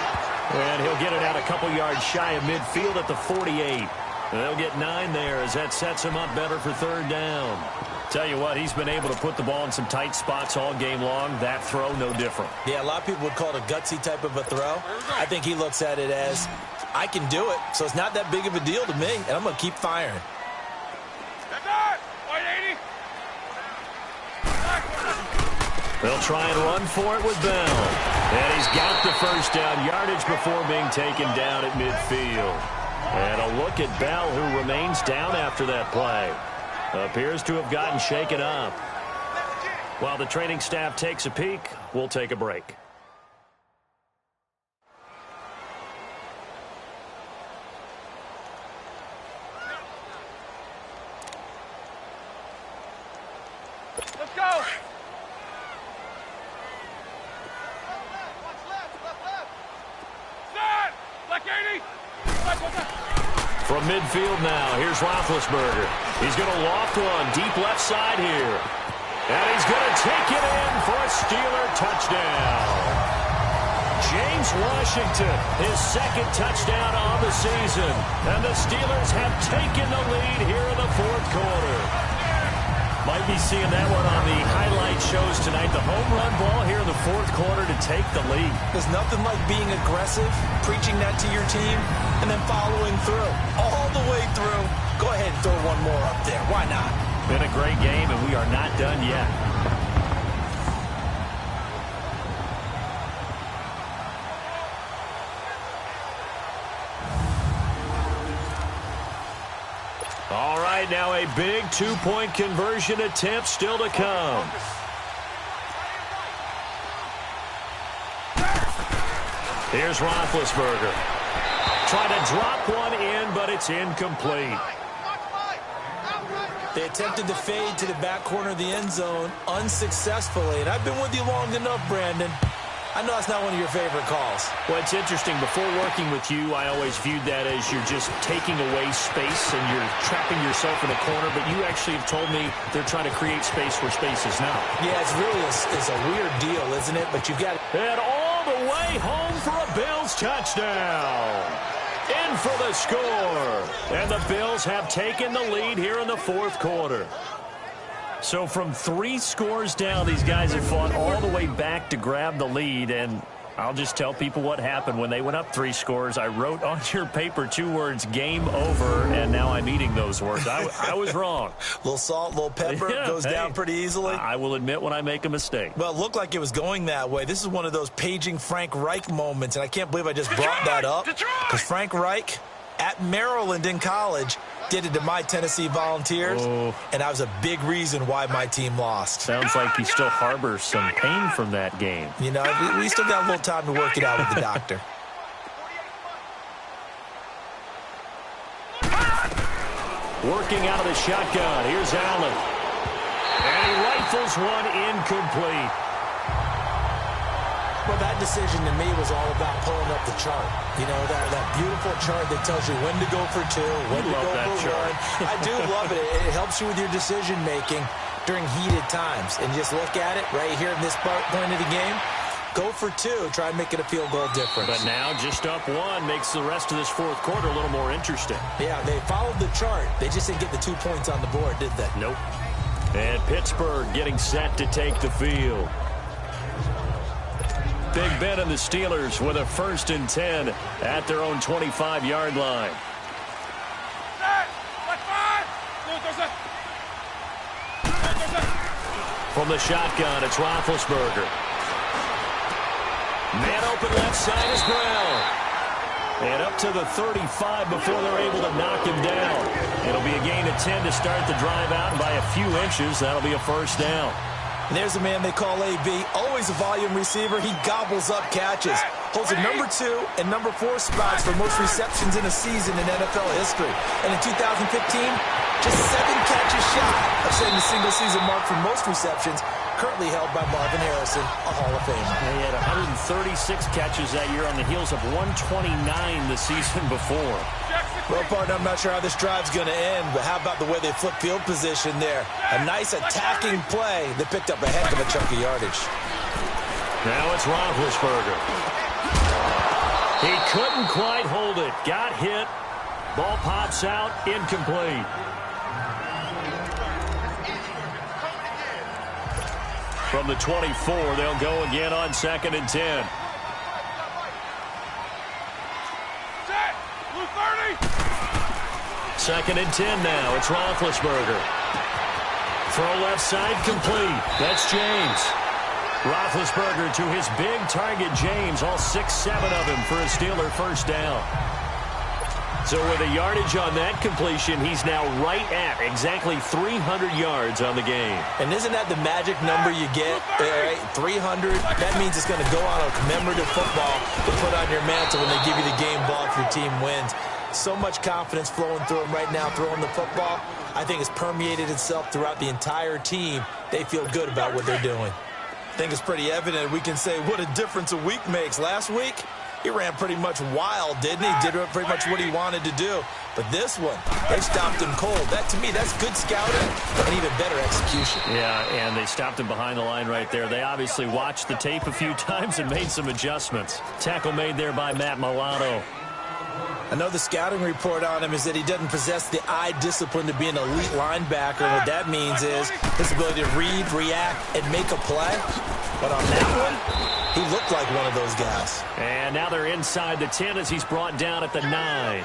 And he'll get it out a couple yards shy of midfield at the 48. They'll get 9 there as that sets him up better for 3rd down. Tell you what, he's been able to put the ball in some tight spots all game long. That throw, no different. Yeah, a lot of people would call it a gutsy type of a throw. I think he looks at it as, I can do it, so it's not that big of a deal to me, and I'm going to keep firing. They'll try and run for it with Bell. And he's got the first down yardage before being taken down at midfield. And a look at Bell, who remains down after that play. Appears to have gotten shaken up. While the training staff takes a peek, we'll take a break. Let's go! From midfield now, here's Roethlisberger. He's going to loft one deep left side here. And he's going to take it in for a Steeler touchdown. James Washington, his 2nd touchdown on the season. And the Steelers have taken the lead here in the 4th quarter. Might be seeing that one on the highlight shows tonight. The home run ball here in the 4th quarter to take the lead. There's nothing like being aggressive, preaching that to your team, and then following through. All the way through. Go ahead and throw one more up there. Why not? Been a great game, and we are not done yet. All right, now a big 2-point conversion attempt still to come. Here's Roethlisberger. Trying to drop one in, but it's incomplete. They attempted to fade to the back corner of the end zone unsuccessfully. And I've been with you long enough, Brandon. I know that's not one of your favorite calls. Well, it's interesting. Before working with you, I always viewed that as you're just taking away space and you're trapping yourself in a corner. But you actually have told me they're trying to create space where space is not. Yeah, it's really it's a weird deal, isn't it? But you've got it. And all the way home for a Bills touchdown. In for the score. And the Bills have taken the lead here in the 4th quarter. So from 3 scores down, these guys have fought all the way back to grab the lead. And I'll just tell people what happened when they went up 3 scores. I wrote on your paper 2 words, game over, and now I'm eating those words. I was wrong. A little salt, a little pepper, yeah, goes down pretty easily. I will admit when I make a mistake. Well, it looked like it was going that way. This is one of those paging Frank Reich moments, and I can't believe I just brought that up. Because Frank Reich, at Maryland in college, did it to my Tennessee Volunteers, and that was a big reason why my team lost. Sounds like he still harbors some pain from that game. You know, we still got a little time to work it out with the doctor. Working out of the shotgun. Here's Allen. And he rifles one incomplete. Well, that decision to me was all about pulling up the chart. You know, that beautiful chart that tells you when to go for 2, when to go for 1. I do love it. It helps you with your decision-making during heated times. And just look at it right here in this point of the game. Go for 2. Try and make it a field goal difference. But now just up 1 makes the rest of this 4th quarter a little more interesting. Yeah, they followed the chart. They just didn't get the 2 points on the board, did they? Nope. And Pittsburgh getting set to take the field. Big Ben and the Steelers with a 1st and 10 at their own 25-yard line. From the shotgun, it's Roethlisberger. Man open left side is Brown. And up to the 35 before they're able to knock him down. It'll be a gain of 10 to start the drive out, and by a few inches, that'll be a first down. And there's a man they call AB, always a volume receiver. He gobbles up catches. Holds the number 2 and number 4 spots for most receptions in a season in NFL history. And in 2015, just 7 catches shy of setting the single-season mark for most receptions, currently held by Marvin Harrison, a Hall of Famer. He had 136 catches that year on the heels of 129 the season before. Well, partner, I'm not sure how this drive's going to end, but how about the way they flip field position there? A nice attacking play that picked up a heck of a chunk of yardage. Now it's Roethlisberger. He couldn't quite hold it. Got hit. Ball pops out. Incomplete. From the 24, they'll go again on 2nd and 10. Second and 10 now. It's Roethlisberger. Throw left side complete. That's James. Roethlisberger to his big target, James. All 6-7 of him for a Steeler first down. So with a yardage on that completion, he's now right at exactly 300 yards on the game. And isn't that the magic number you get? 300. That means it's going to go on a commemorative football to put on your mantle when they give you the game ball if your team wins. So much confidence flowing through him right now throwing the football. I think it's permeated itself throughout the entire team. They feel good about what they're doing. I think it's pretty evident we can say what a difference a week makes. Last week, he ran pretty much wild, didn't he? Did pretty much what he wanted to do. But this one, they stopped him cold. That, to me, that's good scouting and even better execution. Yeah, and they stopped him behind the line right there. They obviously watched the tape a few times and made some adjustments. Tackle made there by Matt Milano. I know the scouting report on him is that he doesn't possess the eye discipline to be an elite linebacker. What that means is his ability to read, react, and make a play. But on that one, he looked like one of those guys. And now they're inside the 10 as he's brought down at the 9.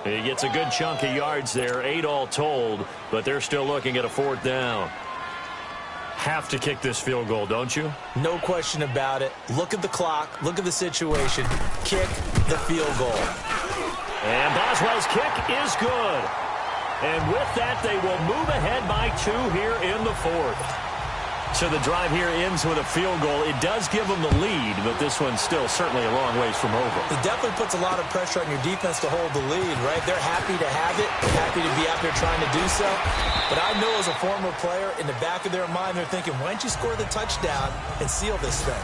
He gets a good chunk of yards there, 8 all told, but they're still looking at a 4th down. Have to kick this field goal, don't you? No question about it. Look at the clock. Look at the situation. Kick the field goal. And Boswell's kick is good. And with that, they will move ahead by 2 here in the 4th. So the drive here ends with a field goal. It does give them the lead, but this one's still certainly a long ways from over. It definitely puts a lot of pressure on your defense to hold the lead, right? They're happy to have it, happy to be out there trying to do so. But I know as a former player, in the back of their mind, they're thinking, why don't you score the touchdown and seal this thing?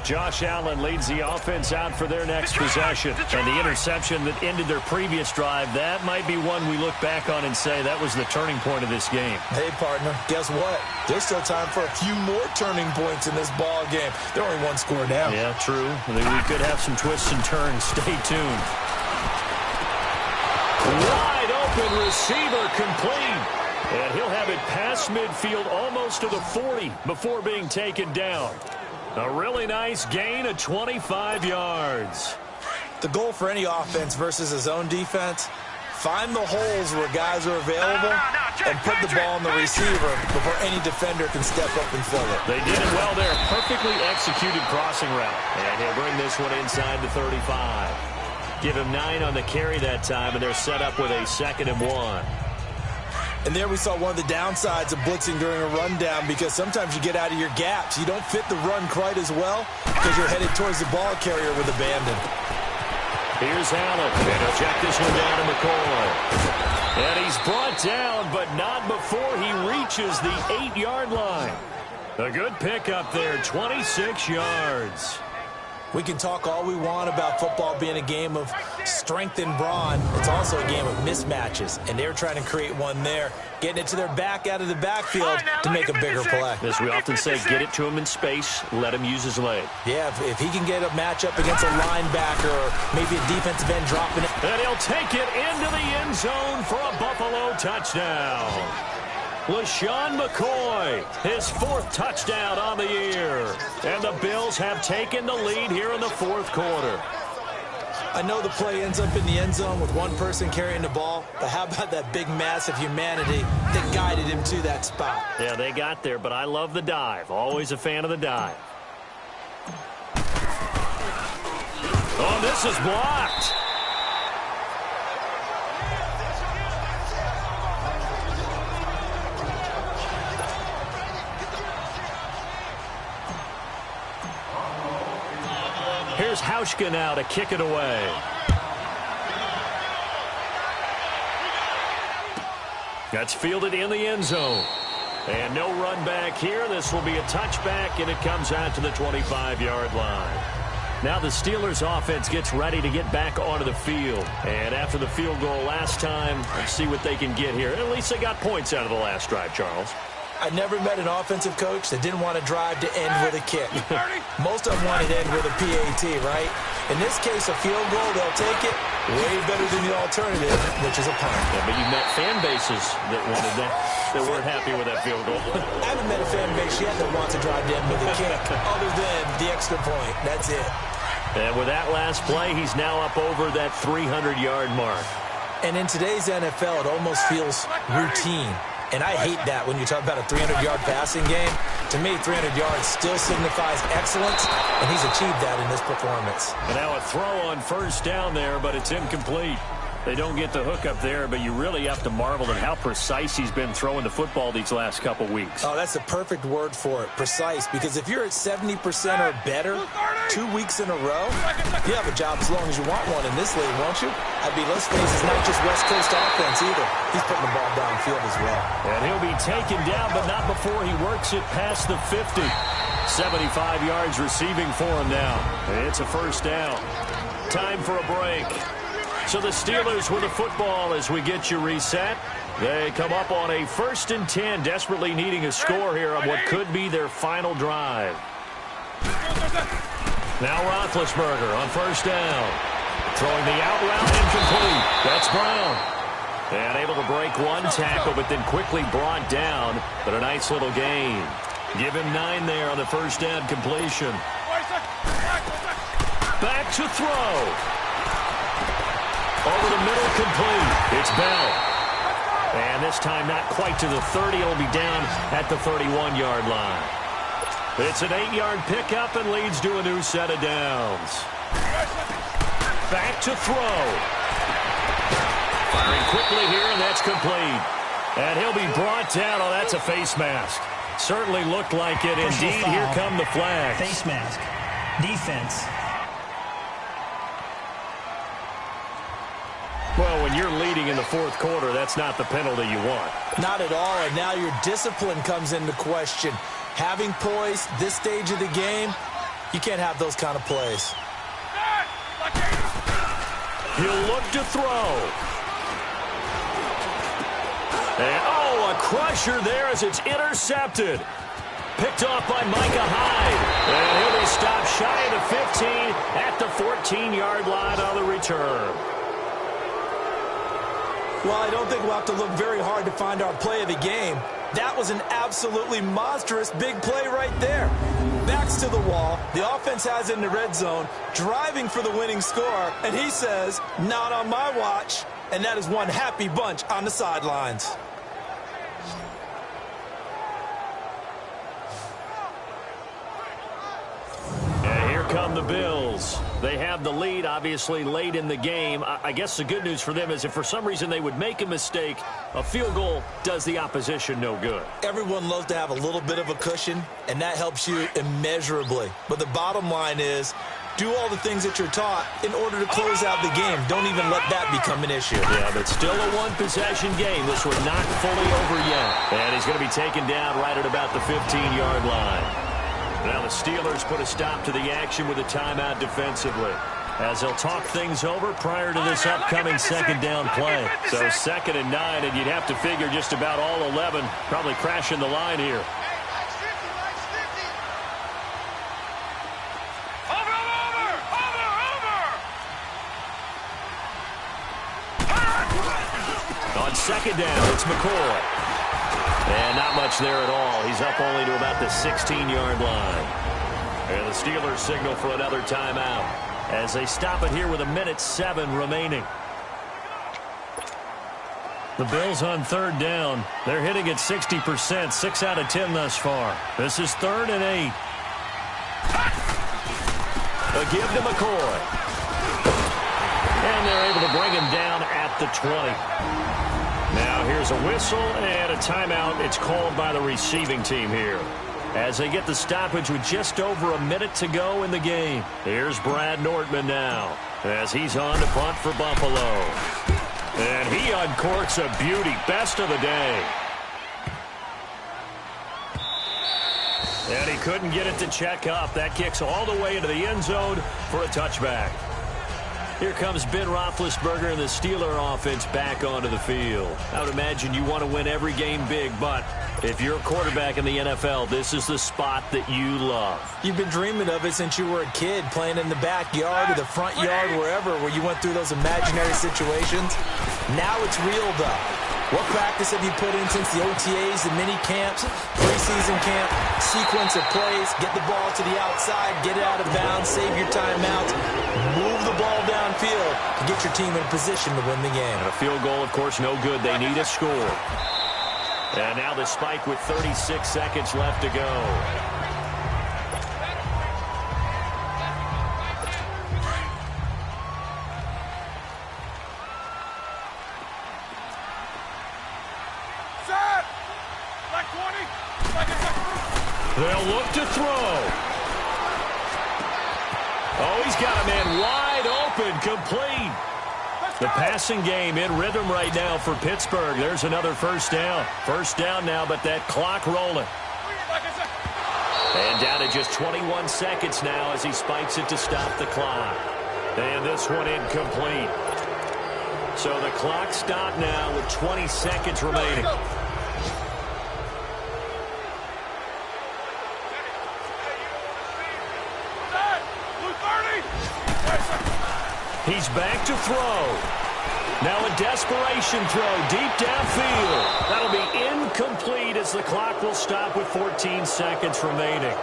Josh Allen leads the offense out for their next possession. And the interception that ended their previous drive, that might be one we look back on and say that was the turning point of this game. Hey, partner, guess what? There's still time for a few more turning points in this ball game. They're only 1 score down. Yeah, true. We could have some twists and turns. Stay tuned. Wide open receiver complete. And he'll have it past midfield almost to the 40 before being taken down. A really nice gain of 25 yards. The goal for any offense versus his own defense, find the holes where guys are available and put the ball on the receiver before any defender can step up and fill it. They did it well there. Perfectly executed crossing route. And he'll bring this one inside the 35. Give him 9 on the carry that time, and they're set up with a 2nd and 1. And there we saw one of the downsides of blitzing during a rundown, because sometimes you get out of your gaps. You don't fit the run quite as well because you're headed towards the ball carrier with abandon. Here's Allen, and he'll check this one down to McCoy. And he's brought down, but not before he reaches the 8-yard line. A good pickup there, 26 yards. We can talk all we want about football being a game of strength and brawn. It's also a game of mismatches, and they're trying to create one there, getting it to their back out of the backfield to make a bigger play. As we often say, get it to him in space, let him use his leg. Yeah, if he can get a matchup against a linebacker or maybe a defensive end dropping it. And he'll take it into the end zone for a Buffalo touchdown. LaShawn McCoy, his 4th touchdown on the year. And the Bills have taken the lead here in the 4th quarter. I know the play ends up in the end zone with one person carrying the ball, but how about that big mass of humanity that guided him to that spot? Yeah, they got there, but I love the dive. Always a fan of the dive. Oh, this is blocked. Here's Hauschka now to kick it away. That's fielded in the end zone. And no run back here. This will be a touchback, and it comes out to the 25-yard line. Now the Steelers offense gets ready to get back onto the field. And after the field goal last time, let's see what they can get here. At least they got points out of the last drive, Charles. I never met an offensive coach that didn't want to drive to end with a kick. Most of them wanted to end with a PAT, right? In this case, a field goal, they'll take it way better than the alternative, which is a punt. Yeah, but you met fan bases that wanted that weren't happy with that field goal. I haven't met a fan base yet that wants to drive to end with a kick, other than the extra point. That's it. And with that last play, he's now up over that 300-yard mark. And in today's NFL, it almost feels routine. And I hate that when you talk about a 300-yard passing game. To me, 300 yards still signifies excellence, and he's achieved that in this performance. And now a throw on first down there, but it's incomplete. They don't get the hook up there, but you really have to marvel at how precise he's been throwing the football these last couple weeks. Oh, that's the perfect word for it, precise, because if you're at 70% or better 2 weeks in a row, you have a job as long as you want one in this league, won't you? I mean, let's face it, it's not just West Coast offense either. He's putting the ball downfield as well. And he'll be taken down, but not before he works it past the 50. 75 yards receiving for him now. It's a first down. Time for a break. So the Steelers with the football as we get you reset. They come up on a 1st and 10, desperately needing a score here on what could be their final drive. Now Roethlisberger on first down. Throwing the out route incomplete. That's Brown. And able to break one tackle, but then quickly brought down. But a nice little gain. Give him 9 there on the first down completion. Back to throw. Over the middle, complete. It's Bell. And this time not quite to the 30. It'll be down at the 31-yard line. It's an 8-yard pickup and leads to a new set of downs. Back to throw. Firing quickly here, and that's complete. And he'll be brought down. Oh, that's a face mask. Certainly looked like it. Indeed, here come the flags. Face mask. Defense. Well, when you're leading in the fourth quarter, that's not the penalty you want. Not at all, and now your discipline comes into question. Having poise this stage of the game, you can't have those kind of plays. He'll look to throw. And, oh, a crusher there as it's intercepted. Picked off by Micah Hyde. And he'll be stopped shy of the 15 at the 14-yard line on the return. Well, I don't think we'll have to look very hard to find our play of the game. That was an absolutely monstrous big play right there. Backs to the wall. The offense has it in the red zone, driving for the winning score. And he says, not on my watch. And that is one happy bunch on the sidelines. And here come the Bills. They have the lead, obviously, late in the game. I guess the good news for them is if for some reason they would make a mistake, a field goal does the opposition no good. Everyone loves to have a little bit of a cushion, and that helps you immeasurably. But the bottom line is, do all the things that you're taught in order to close out the game. Don't even let that become an issue. Yeah, but still a one-possession game. This one not fully over yet. And he's going to be taken down right at about the 15-yard line. Now the Steelers put a stop to the action with a timeout defensively, as they'll talk things over prior to this upcoming second down play. So 2nd and 9, and you'd have to figure just about all 11 probably crashing the line here. On 2nd down, it's McCoy. And not much there at all. He's up only to about the 16-yard line. And the Steelers signal for another timeout as they stop it here with 1:07 remaining. The Bills on 3rd down. They're hitting at 60%, 6 out of 10 thus far. This is 3rd and 8. A give to McCoy. And they're able to bring him down at the 20. Now here's a whistle and a timeout. It's called by the receiving team here, as they get the stoppage with just over a minute to go in the game. Here's Brad Nordman now, as he's on to punt for Buffalo. And he uncorks a beauty. Best of the day. And he couldn't get it to check up. That kicks all the way into the end zone for a touchback. Here comes Ben Roethlisberger and the Steeler offense back onto the field. I would imagine you want to win every game big, but if you're a quarterback in the NFL, this is the spot that you love. You've been dreaming of it since you were a kid, playing in the backyard or the front yard, wherever, where you went through those imaginary situations. Now it's real, though. What practice have you put in since the OTAs, the mini camps, preseason camp, sequence of plays, get the ball to the outside, get it out of bounds, save your timeouts, move the ball downfield to get your team in a position to win the game. And a field goal, of course, no good. They need a score. And now the spike with 36 seconds left to go. They'll look to throw. Oh, he's got a man wide open, complete. The passing game in rhythm right now for Pittsburgh. There's another first down. First down now, but that clock rolling. And down to just 21 seconds now as he spikes it to stop the clock. And this one incomplete. So the clock stopped now with 20 seconds remaining. He's back to throw. Now a desperation throw deep downfield. That'll be incomplete as the clock will stop with 14 seconds remaining.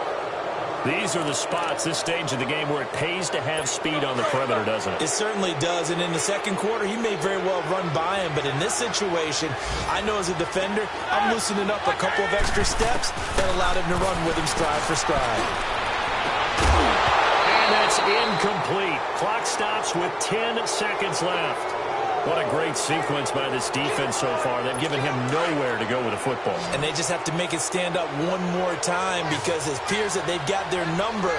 These are the spots, this stage of the game, where it pays to have speed on the perimeter, doesn't it? It certainly does. And in the second quarter, he may very well run by him. But in this situation, I know as a defender, I'm loosening up a couple of extra steps that allowed him to run with him stride for stride. That's incomplete. Clock stops with 10 seconds left. What a great sequence by this defense so far. They've given him nowhere to go with the football. And they just have to make it stand up one more time, because it appears that they've got their number.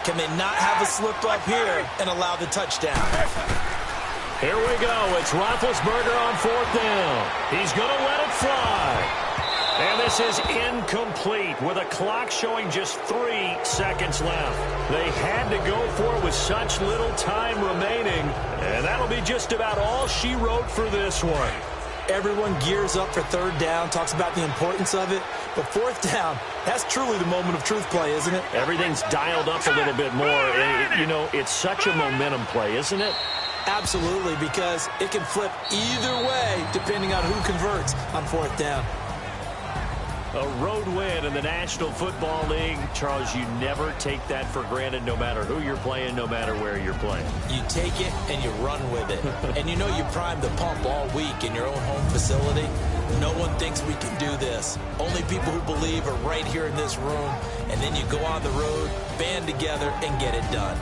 Can they not have a slip up here and allow the touchdown? Here we go. It's Roethlisberger on fourth down. He's going to let it fly. And this is incomplete with a clock showing just 3 seconds left. They had to go for it with such little time remaining. And that'll be just about all she wrote for this one. Everyone gears up for third down, talks about the importance of it. But fourth down, that's truly the moment of truth play, isn't it? Everything's dialed up a little bit more. You know, it's such a momentum play, isn't it? Absolutely, because it can flip either way depending on who converts on fourth down. A road win in the National Football League. Charles, you never take that for granted, no matter who you're playing, no matter where you're playing. You take it and you run with it. And you know you primed the pump all week in your own home facility. No one thinks we can do this. Only people who believe are right here in this room. And then you go on the road, band together, and get it done.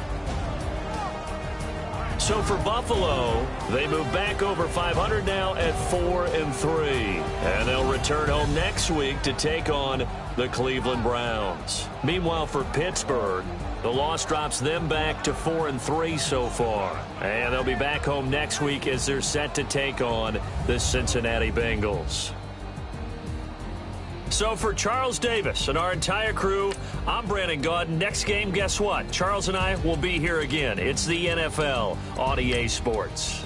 So for Buffalo, they move back over 500 now at 4-3. And they'll return home next week to take on the Cleveland Browns. Meanwhile, for Pittsburgh, the loss drops them back to 4-3 so far. And they'll be back home next week as they're set to take on the Cincinnati Bengals. So for Charles Davis and our entire crew, I'm Brandon Gaudin. Next game, guess what? Charles and I will be here again. It's the NFL on EA Sports.